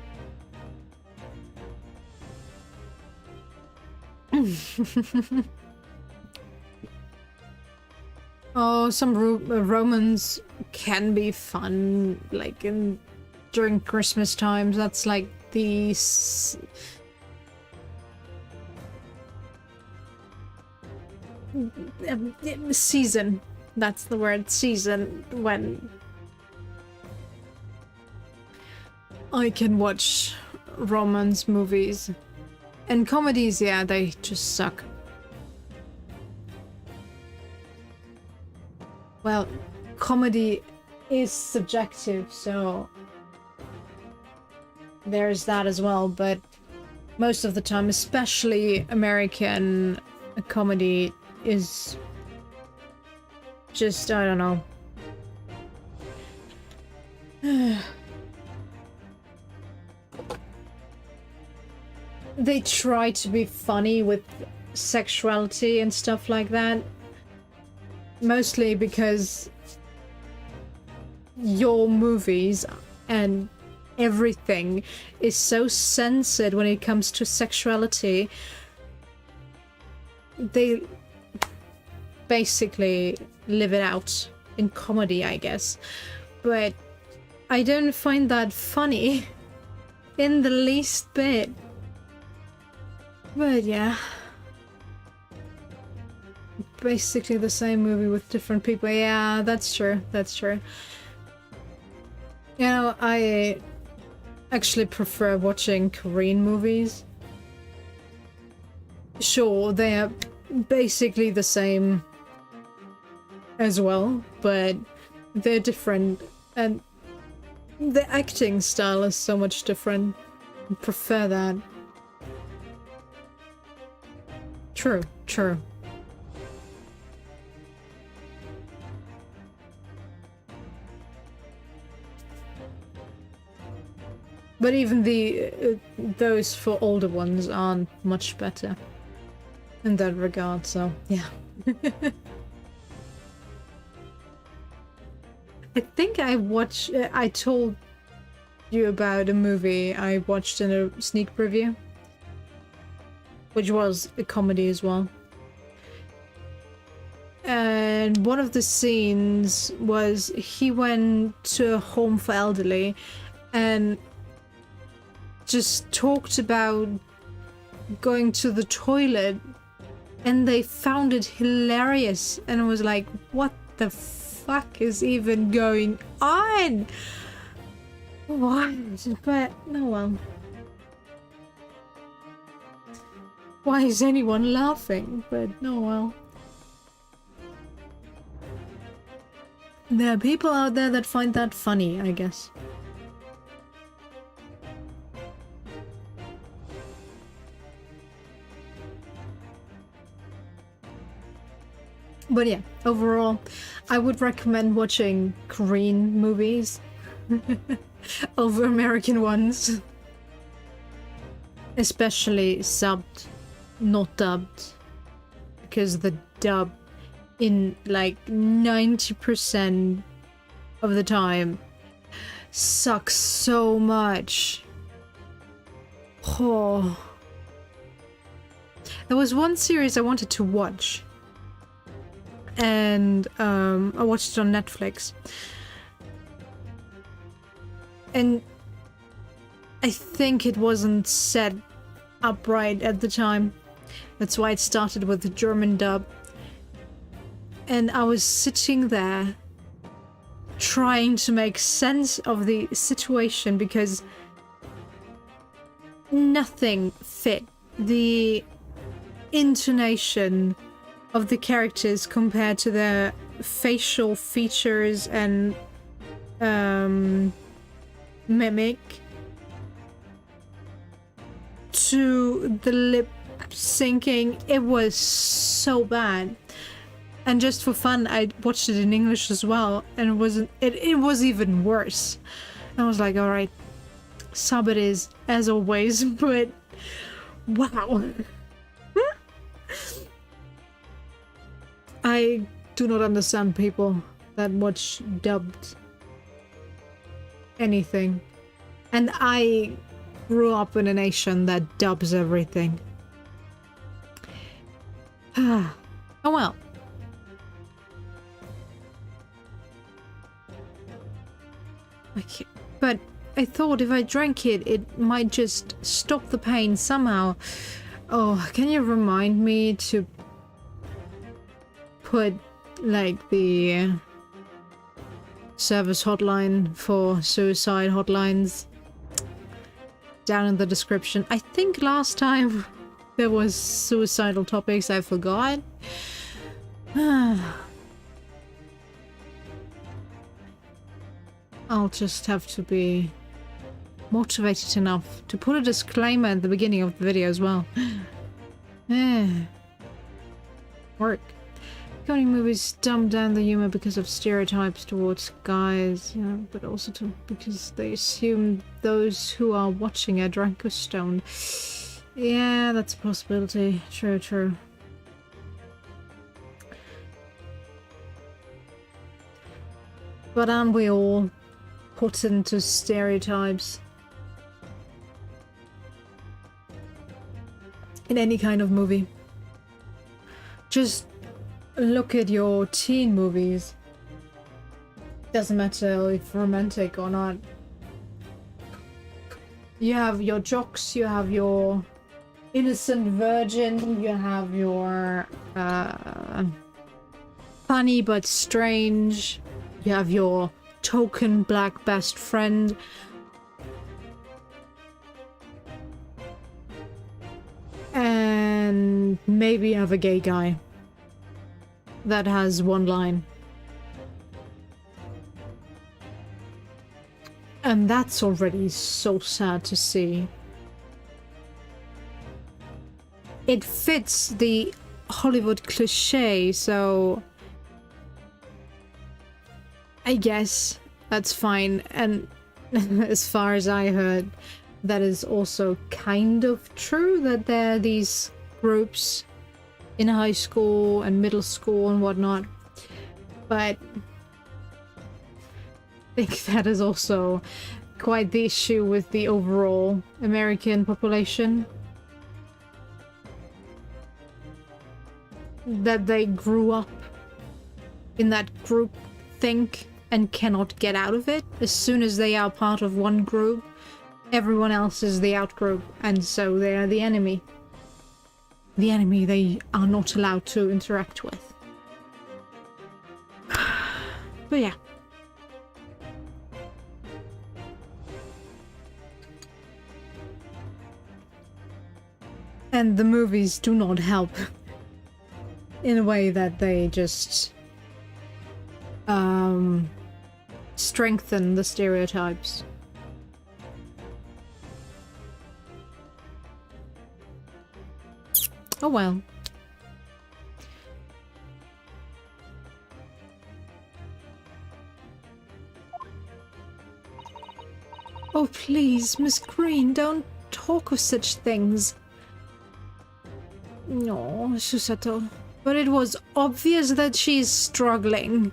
Oh, some romance can be fun, like during Christmas times. That's like the season. That's the word, season, when I can watch romance movies. And comedies, yeah, they just suck. Well, comedy is subjective, so there's that as well, but most of the time, especially American comedy, is just, I don't know. They try to be funny with sexuality and stuff like that. Mostly because your movies and everything is so censored when it comes to sexuality. They basically live it out in comedy, I guess. But I don't find that funny in the least bit. But yeah. Basically the same movie with different people. Yeah, that's true. That's true. You know, I actually prefer watching Korean movies. Sure, they are basically the same as well, but they're different, and the acting style is so much different. I prefer that. True, true. But even those for older ones aren't much better in that regard, so yeah. I think I told you about a movie I watched in a sneak preview, which was a comedy as well. And one of the scenes was he went to a home for elderly and just talked about going to the toilet, and they found it hilarious, and it was like, what the fuck is even going on? What? But no, well, why is anyone laughing? But no, well, there are people out there that find that funny, I guess. But yeah, overall, I would recommend watching Korean movies over American ones. Especially subbed, not dubbed. Because the dub, in like 90% of the time, sucks so much. Oh. There was one series I wanted to watch, and I watched it on Netflix, and I think it wasn't set up right at the time. That's why it started with the German dub, and I was sitting there trying to make sense of the situation because nothing fit. The intonation of the characters compared to their facial features and mimic to the lip syncing, it was so bad. And just for fun, I watched it in English as well, and it was even worse. I was like, all right, sub it is as always, but wow. I do not understand people that watch dubbed anything. And I grew up in a nation that dubs everything. Oh well. Okay. But I thought if I drank it, it might just stop the pain somehow. Oh, can you remind me to put like the service hotline for suicide hotlines down in the description? I think last time there was suicidal topics, I forgot. I'll just have to be motivated enough to put a disclaimer at the beginning of the video as well. Work. Comedy movies dumb down the humor because of stereotypes towards guys, yeah, but also because they assume those who are watching are drunk or stoned. Yeah, that's a possibility. True, true. But aren't we all put into stereotypes? In any kind of movie. Just look at your teen movies. Doesn't matter if romantic or not. You have your jocks, you have your innocent virgin, you have your funny but strange, you have your token black best friend. And maybe you have a gay guy that has one line. And that's already so sad to see. It fits the Hollywood cliche, so I guess that's fine. And as far as I heard, that is also kind of true, that there are these groups in high school and middle school and whatnot. But I think that is also quite the issue with the overall American population. That they grew up in that group think and cannot get out of it. As soon as they are part of one group, everyone else is the out group, and so they are the enemy. The enemy they are not allowed to interact with. But yeah. And the movies do not help in a way that they just strengthen the stereotypes. Oh well. Oh please, Miss Green, don't talk of such things. No, Susato. But it was obvious that she's struggling.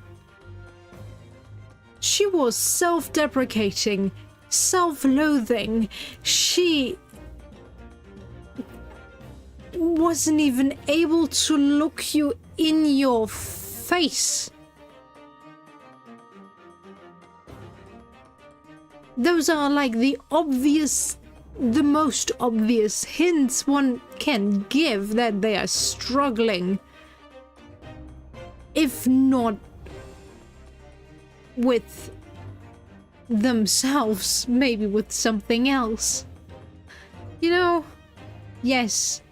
She was self-deprecating, self-loathing. She wasn't even able to look you in your face. Those are like the most obvious hints one can give that they are struggling. If not with themselves, maybe with something else. You know, yes,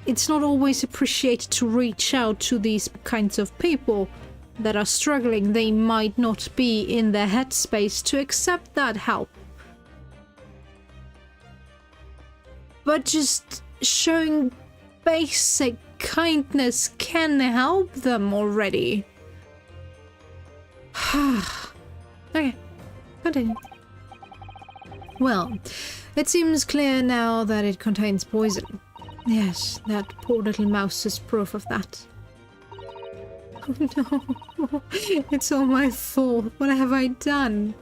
it's not always appreciated to reach out to these kinds of people that are struggling. They might not be in their headspace to accept that help. But just showing basic kindness can help them already. Okay, continue. Well, it seems clear now that it contains poison. Yes, that poor little mouse is proof of that. Oh no, it's all my fault. What have I done?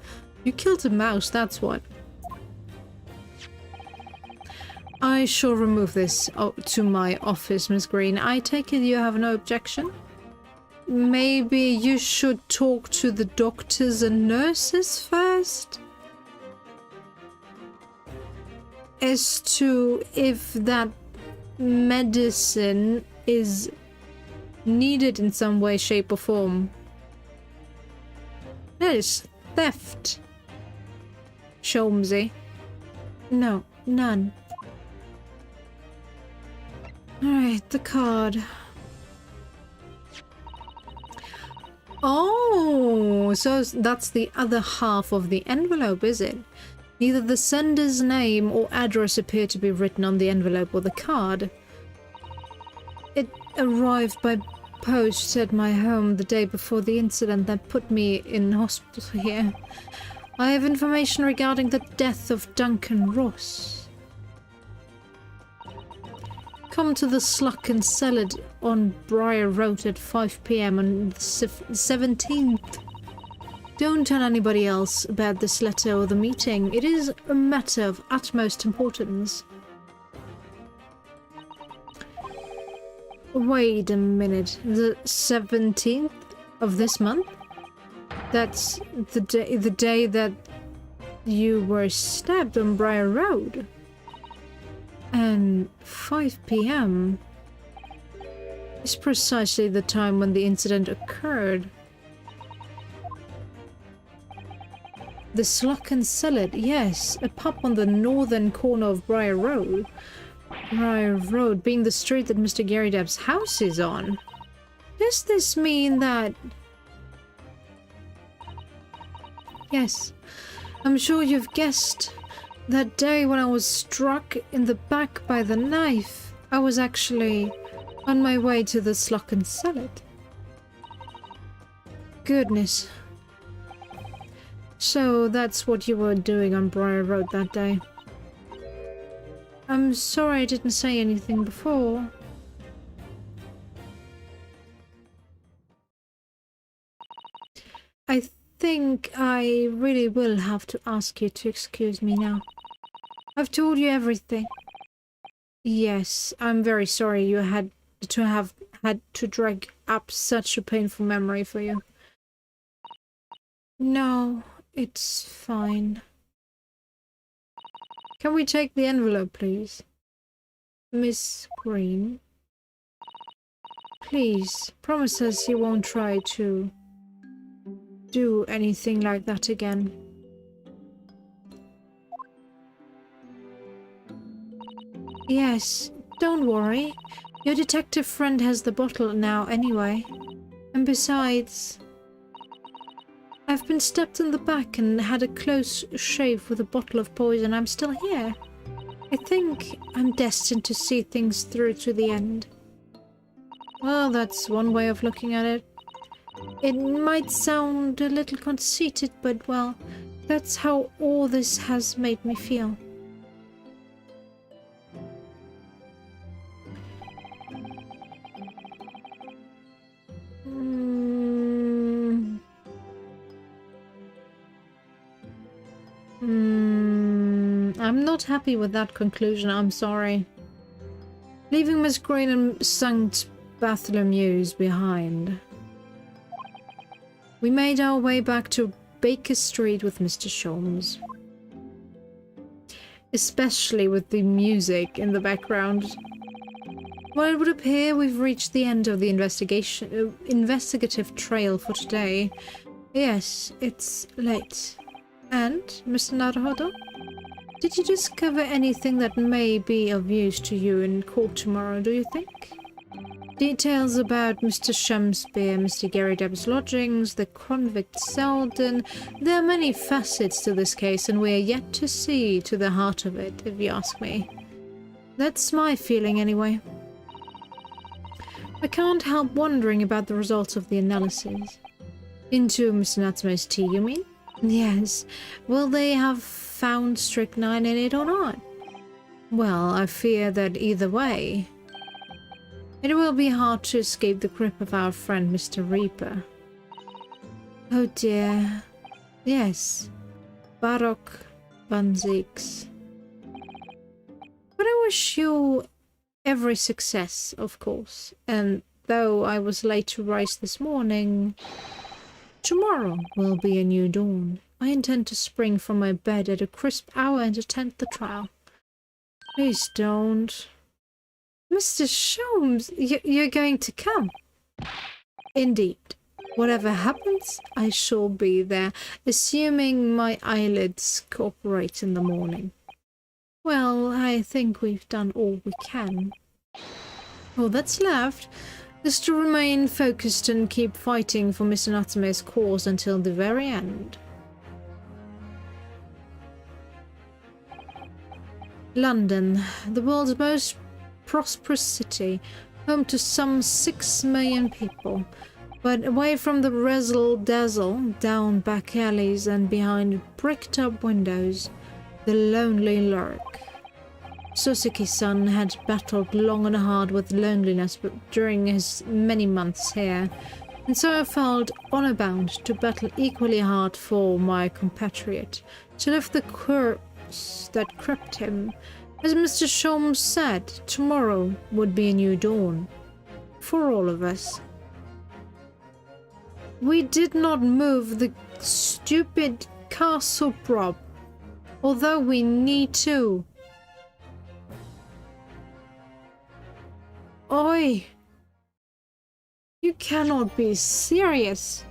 You killed a mouse, that's what. I shall remove this to my office, Miss Green. I take it you have no objection? Maybe you should talk to the doctors and nurses first? As to if that medicine is needed in some way, shape or form. That is theft. Sholmesy. No, none. Alright, the card. Oh, so that's the other half of the envelope, is it? Neither the sender's name or address appear to be written on the envelope or the card. It arrived by post at my home the day before the incident that put me in hospital here. I have information regarding the death of Duncan Ross. Come to the Sluck and Salad on Briar Road at 5 p.m. on the 17th. Don't tell anybody else about this letter or the meeting. It is a matter of utmost importance. Wait a minute. The 17th of this month? That's the day that you were stabbed on Briar Road. And 5 p.m. is precisely the time when the incident occurred. The Sluck and Salad, yes, a pub on the northern corner of Briar Road. Briar Road being the street that Mr. Gary Depp's house is on. Does this mean that... Yes, I'm sure you've guessed. That day when I was struck in the back by the knife, I was actually on my way to the Sluck and Salad. Goodness. So that's what you were doing on Briar Road that day. I'm sorry I didn't say anything before. I think I really will have to ask you to excuse me now. I've told you everything. Yes, I'm very sorry you had to drag up such a painful memory for you. No, it's fine. Can we take the envelope, please? Miss Green? Please, promise us you won't try to do anything like that again. Yes, don't worry. Your detective friend has the bottle now anyway. And besides, I've been stabbed in the back and had a close shave with a bottle of poison. I'm still here. I think I'm destined to see things through to the end. Well, that's one way of looking at it. It might sound a little conceited, but well, that's how all this has made me feel. I'm not happy with that conclusion, I'm sorry. Leaving Miss Green and St. Bartholomew's behind. We made our way back to Baker Street with Mr. Sholmes. Especially with the music in the background. Well, it would appear we've reached the end of the investigative trail for today. Yes, it's late. And, Mr. Naruhodo? Did you discover anything that may be of use to you in court tomorrow, do you think? Details about Mr. Shamspeare, Mr. Gary Depp's lodgings, the convict Selden. There are many facets to this case, and we're yet to see to the heart of it, if you ask me. That's my feeling, anyway. I can't help wondering about the results of the analysis. Into Mr. Natsume's tea, you mean? Yes. Will they have found strychnine in it or not? Well, I fear that either way, it will be hard to escape the grip of our friend Mr. Reaper. Oh dear. Yes. Baroque Banziks. But I wish you every success, of course. And though I was late to rise this morning, tomorrow will be a new dawn. I intend to spring from my bed at a crisp hour and attend the trial. Please don't. Mr. Sholmes, you're going to come? Indeed. Whatever happens, I shall be there, assuming my eyelids cooperate in the morning. Well, I think we've done all we can. All that's left is to remain focused and keep fighting for Mr. Natsume's cause until the very end. London, the world's most prosperous city, home to some 6 million people, but away from the razzle-dazzle, down back alleys and behind bricked-up windows, the lonely lurk. Suzuki-san had battled long and hard with loneliness during his many months here, and so I felt honor-bound to battle equally hard for my compatriot, to lift the curse that crept him. As Mr. Sholmes said, tomorrow would be a new dawn. For all of us. We did not move the stupid castle prop, although we need to. Oi! You cannot be serious.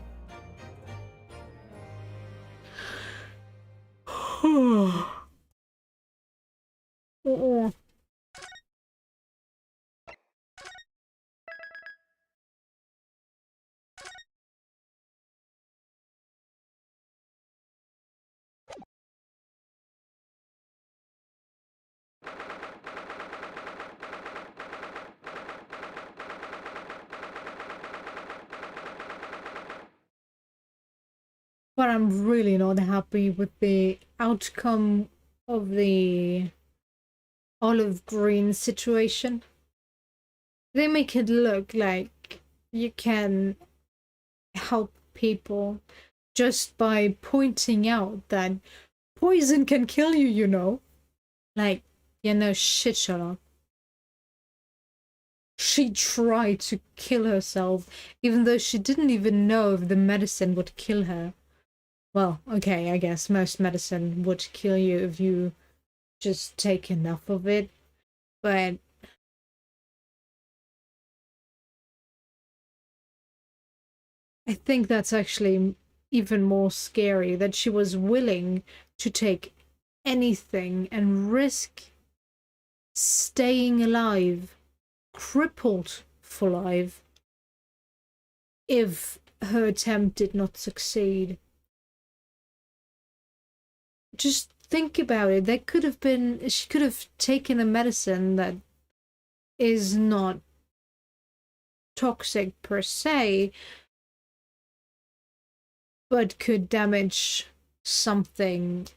But I'm really not happy with the outcome of the olive green situation. They make it look like you can help people just by pointing out that poison can kill you, you know. Like, shit, shut up. She tried to kill herself, even though she didn't even know if the medicine would kill her. Well, okay, I guess most medicine would kill you if you just take enough of it, but I think that's actually even more scary, that she was willing to take anything and risk staying alive, crippled for life, if her attempt did not succeed. Just think about it. She could have taken a medicine that is not toxic per se, but could damage something,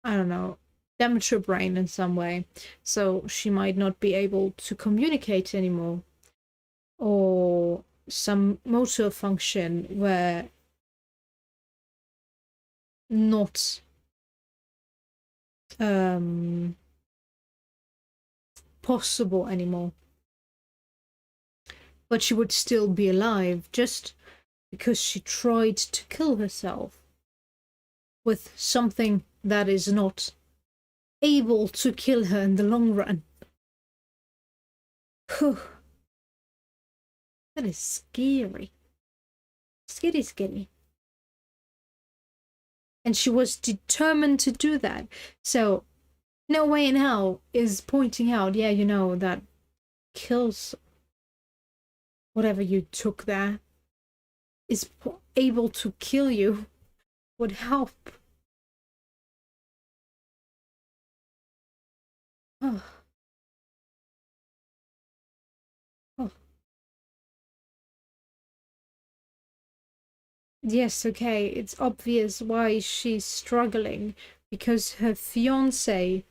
I don't know, damage her brain in some way. So she might not be able to communicate anymore. Or some motor function where not possible anymore. But she would still be alive just because she tried to kill herself with something that is not able to kill her in the long run. That is scary. Scary. And she was determined to do that. So, no way in hell is pointing out, yeah, that kills whatever you took there is able to kill you would help. Oh. Oh. Yes, okay, it's obvious why she's struggling, because her fiancé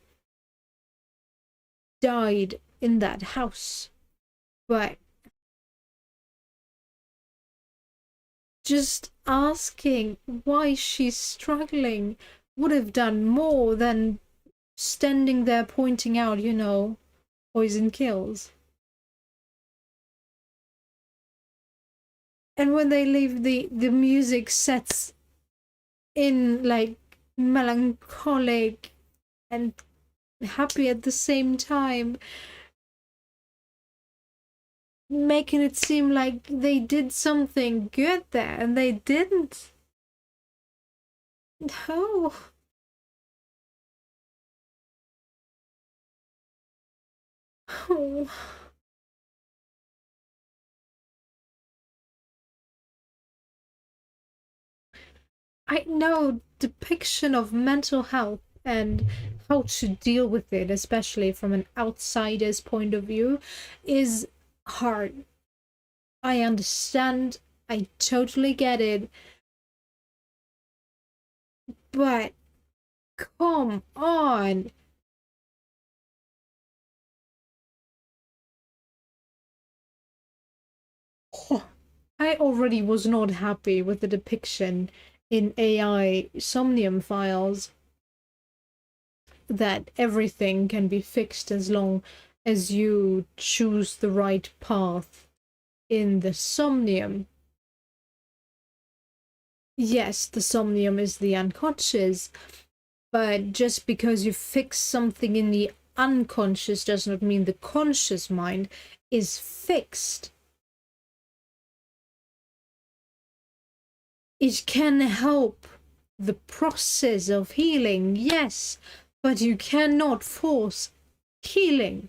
died in that house. But just asking why she's struggling would have done more than standing there pointing out, poison kills. And when they leave, the music sets in like melancholic and happy at the same time, making it seem like they did something good there, and they didn't. No. Oh. I know depiction of mental health and how to deal with it, especially from an outsider's point of view, is hard. I understand. I totally get it. But come on. I already was not happy with the depiction in AI Somnium files that everything can be fixed as long as you choose the right path in the Somnium. Yes, the Somnium is the unconscious, but just because you fix something in the unconscious does not mean the conscious mind is fixed. It can help the process of healing, yes, but you cannot force healing.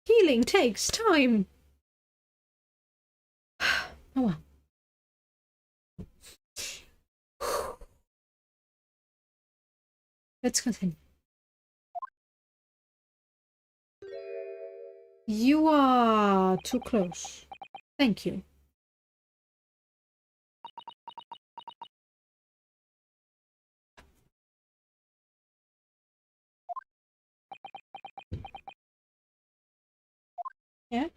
Healing takes time. Oh well. Let's continue. You are too close. Thank you. Yeah?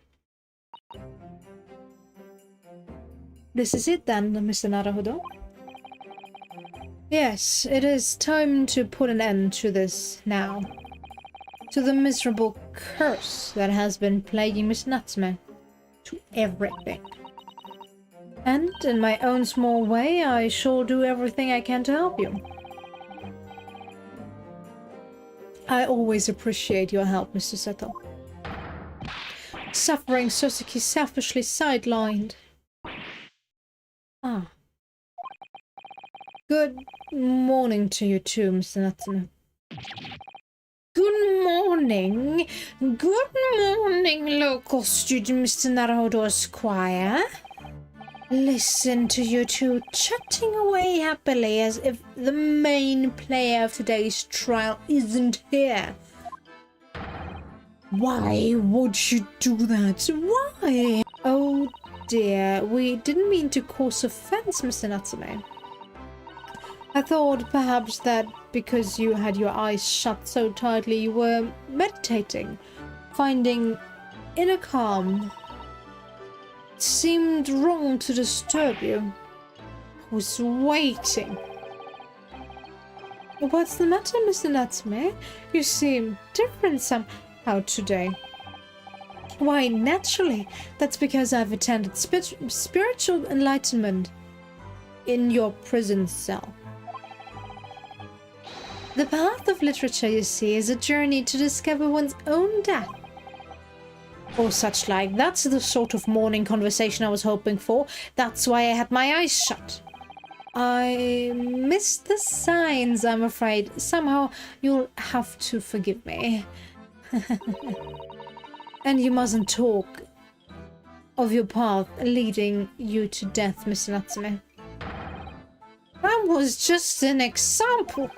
This is it then, Mr. Naruhodo? Yes, it is time to put an end to this now. To the miserable curse that has been plaguing Miss Natsume. To everything. And in my own small way, I shall do everything I can to help you. I always appreciate your help, Mr. Seto. Suffering Soseki selfishly sidelined. Ah. Good morning to you too, Mr. Natsume. Good morning. Good morning, local student Mr. Naruhodo Esquire. Listen to you two chatting away happily as if the main player of today's trial isn't here. Why would you do that? Why? Oh dear, we didn't mean to cause offense, Mr. Natsume. I thought perhaps that because you had your eyes shut so tightly you were meditating, finding inner calm. It seemed wrong to disturb you. I was waiting. What's the matter, Mr. Natsume? You seem different somehow today. Why, naturally, that's because I've attended spiritual enlightenment in your prison cell. The path of literature, you see, is a journey to discover one's own death. Or such like. That's the sort of morning conversation I was hoping for. That's why I had my eyes shut. I missed the signs, I'm afraid. Somehow you'll have to forgive me. And you mustn't talk of your path leading you to death, Mr. Natsume. That was just an example.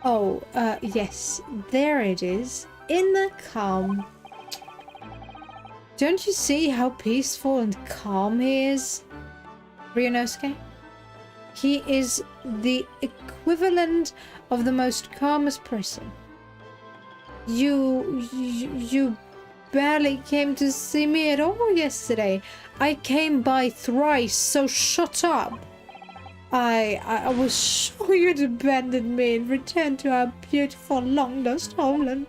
Oh, yes, there it is. Inner calm. Don't you see how peaceful and calm he is, Ryunosuke? He is the equivalent of the most calmest person. You barely came to see me at all yesterday. I came by thrice, so shut up. I was sure you'd abandon me and return to our beautiful long-lost homeland.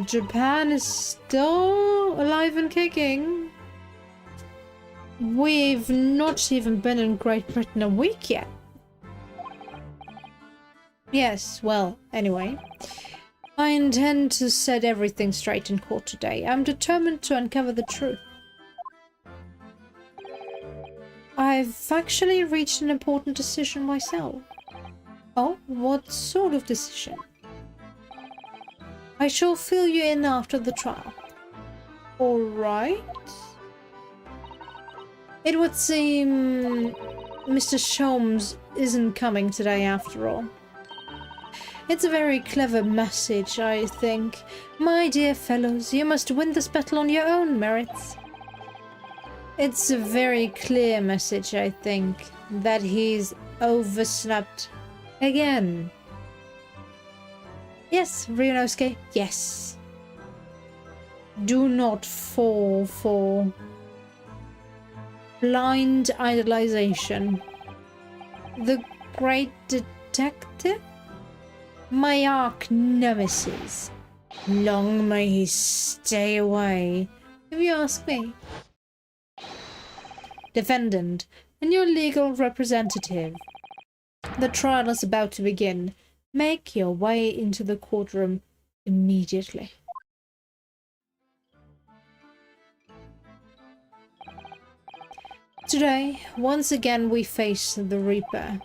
Japan is still alive and kicking. We've not even been in Great Britain a week yet. Yes, well, anyway. I intend to set everything straight in court today. I'm determined to uncover the truth. I've actually reached an important decision myself. Oh, what sort of decision? I shall fill you in after the trial. Alright. It would seem Mr. Sholmes isn't coming today after all. It's a very clever message, I think. My dear fellows, you must win this battle on your own merits. It's a very clear message, I think, that he's overslept again. Yes, Ryunosuke, yes. Do not fall for blind idolization. The great detective? My arch nemesis. Long may he stay away, if you ask me. Defendant, and your legal representative. The trial is about to begin. Make your way into the courtroom immediately. Today, once again we face the Reaper.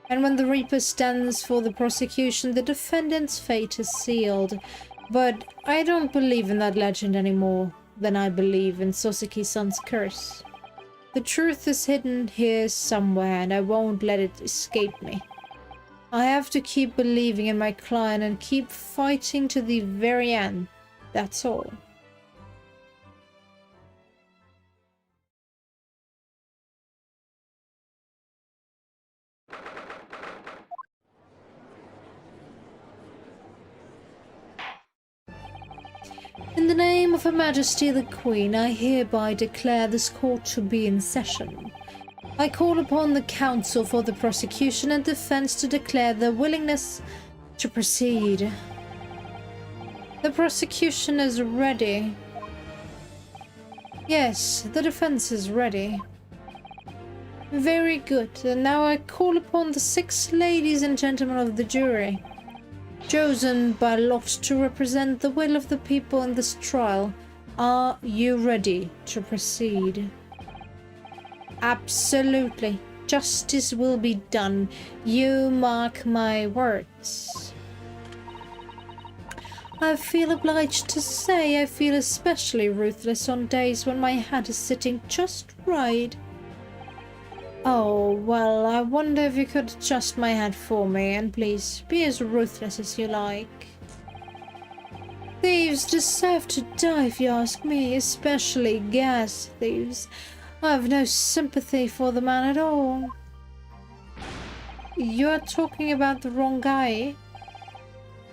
And when the Reaper stands for the prosecution, the defendant's fate is sealed. But I don't believe in that legend any more than I believe in Soseki-san's curse. The truth is hidden here somewhere, and I won't let it escape me. I have to keep believing in my client and keep fighting to the very end. That's all. In the name of Her Majesty the Queen, I hereby declare this court to be in session. I call upon the counsel for the prosecution and defense to declare their willingness to proceed. The prosecution is ready. Yes, the defense is ready. Very good. And now I call upon the 6 ladies and gentlemen of the jury, chosen by lot to represent the will of the people in this trial. Are you ready to proceed? Absolutely. Justice will be done. You mark my words. I feel obliged to say I feel especially ruthless on days when my head is sitting just right. Oh, well, I wonder if you could adjust my head for me, and please be as ruthless as you like. Thieves deserve to die if you ask me, especially gas thieves. I have no sympathy for the man at all. You are talking about the wrong guy.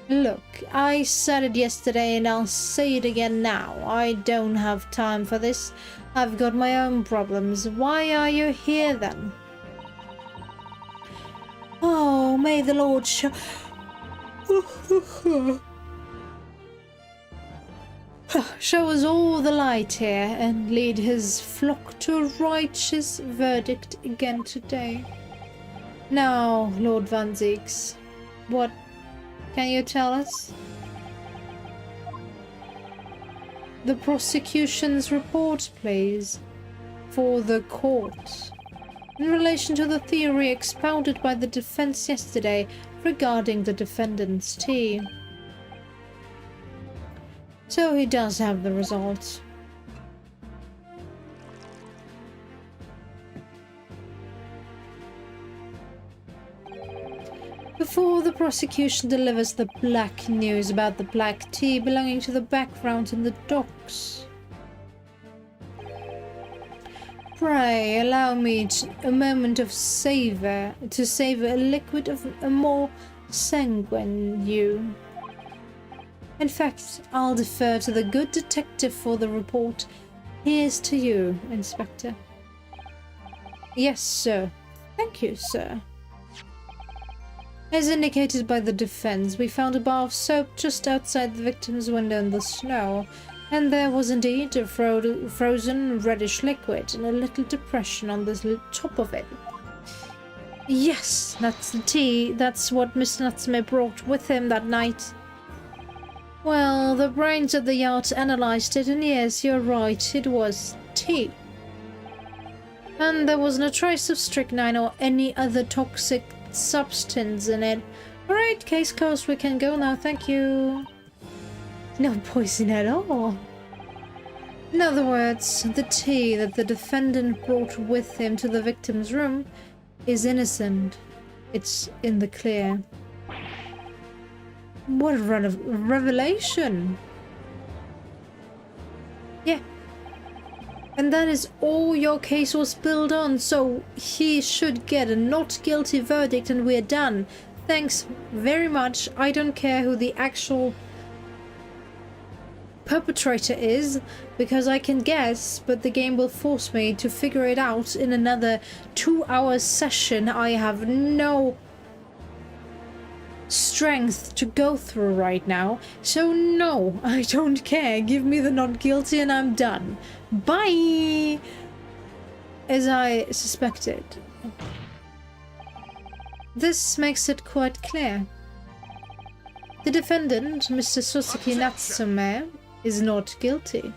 Look, I said it yesterday and I'll say it again now. I don't have time for this. I've got my own problems. Why are you here then? Oh, may the Lord show us all the light here and lead his flock to a righteous verdict again today. Now, Lord Van Zieks, what can you tell us? The prosecution's report, please, for the court, in relation to the theory expounded by the defense yesterday regarding the defendant's tea. So he does have the results. Before the prosecution delivers the black news about the black tea belonging to the background in the docks, pray allow me a moment of savor to savor a liquid of a more sanguine hue. In fact, I'll defer to the good detective for the report. Here's to you, Inspector. Yes, sir. Thank you, sir. As indicated by the defense, we found a bar of soap just outside the victim's window in the snow, and there was indeed a frozen reddish liquid in a little depression on the top of it. Yes, that's the tea. That's what Mr. Natsume brought with him that night. Well, the brains at the yacht analyzed it, and yes, you're right, it was tea. And there wasn't a trace of strychnine or any other toxic substance in it. Alright, case closed, we can go now, thank you. No poison at all. In other words, the tea that the defendant brought with him to the victim's room is innocent. It's in the clear. What a revelation! Yeah. And that is all your case was built on, so he should get a not guilty verdict and we're done. Thanks very much. I don't care who the actual perpetrator is, because I can guess, but the game will force me to figure it out in another 2-hour session I have no strength to go through right now. So no, I don't care. Give me the not guilty and I'm done. Bye! As I suspected. This makes it quite clear. The defendant, Mr. Suzuki Natsume, is not guilty.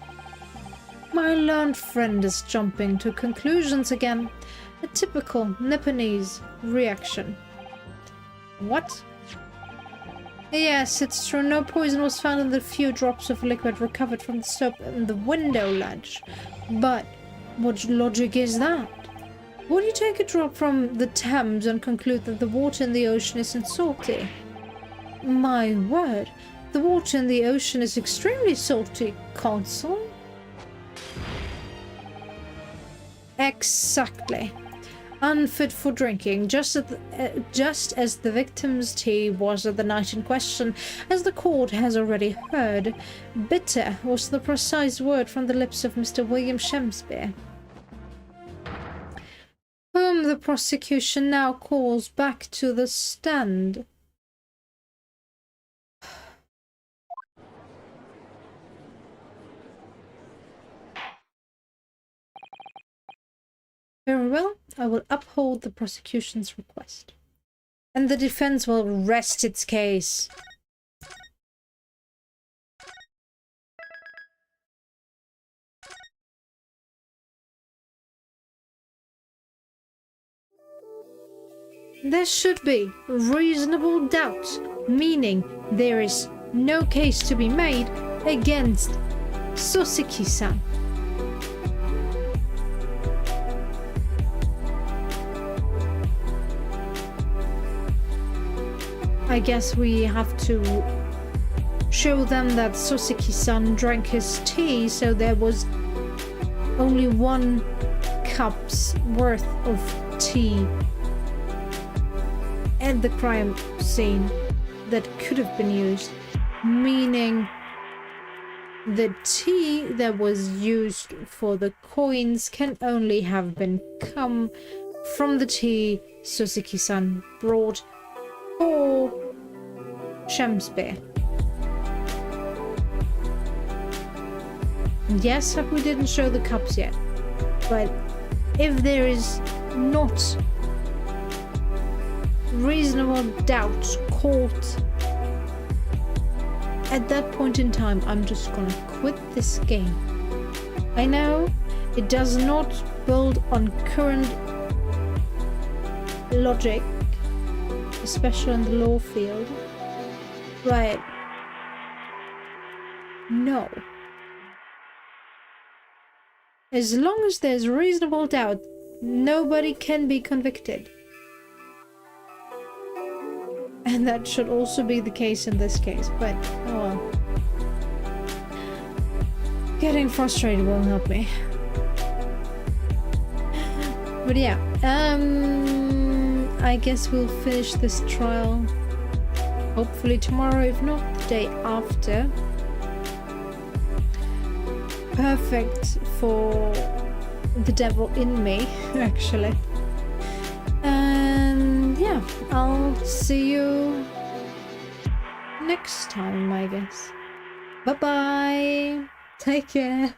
My learned friend is jumping to conclusions again. A typical Nipponese reaction. What? Yes, it's true. No poison was found in the few drops of liquid recovered from the soap in the window ledge. But what logic is that? Would you take a drop from the Thames and conclude that the water in the ocean isn't salty? My word, the water in the ocean is extremely salty, Consul. Exactly. Unfit for drinking, just as the victim's tea was at the night in question, as the court has already heard. Bitter was the precise word from the lips of Mr. William Shemsbury, whom the prosecution now calls back to the stand. Very well, I will uphold the prosecution's request. And the defense will rest its case. There should be reasonable doubt, meaning there is no case to be made against Suzuki-san. I guess we have to show them that Suzuki-san drank his tea, so there was only 1 cup's worth of tea at the crime scene that could have been used, meaning the tea that was used for the coins can only have been come from the tea Suzuki-san brought for Shemsbury. Yes, we didn't show the cups yet, but if there is not reasonable doubt court, at that point in time I'm just gonna quit this game. I know it does not build on current logic, especially in the law field, but no. As long as there's reasonable doubt, nobody can be convicted. And that should also be the case in this case, but oh well. Getting frustrated won't help me. But yeah, I guess we'll finish this trial hopefully tomorrow, if not the day after. Perfect for the devil in me, actually. And yeah, I'll see you next time, I guess. Bye bye. Take care.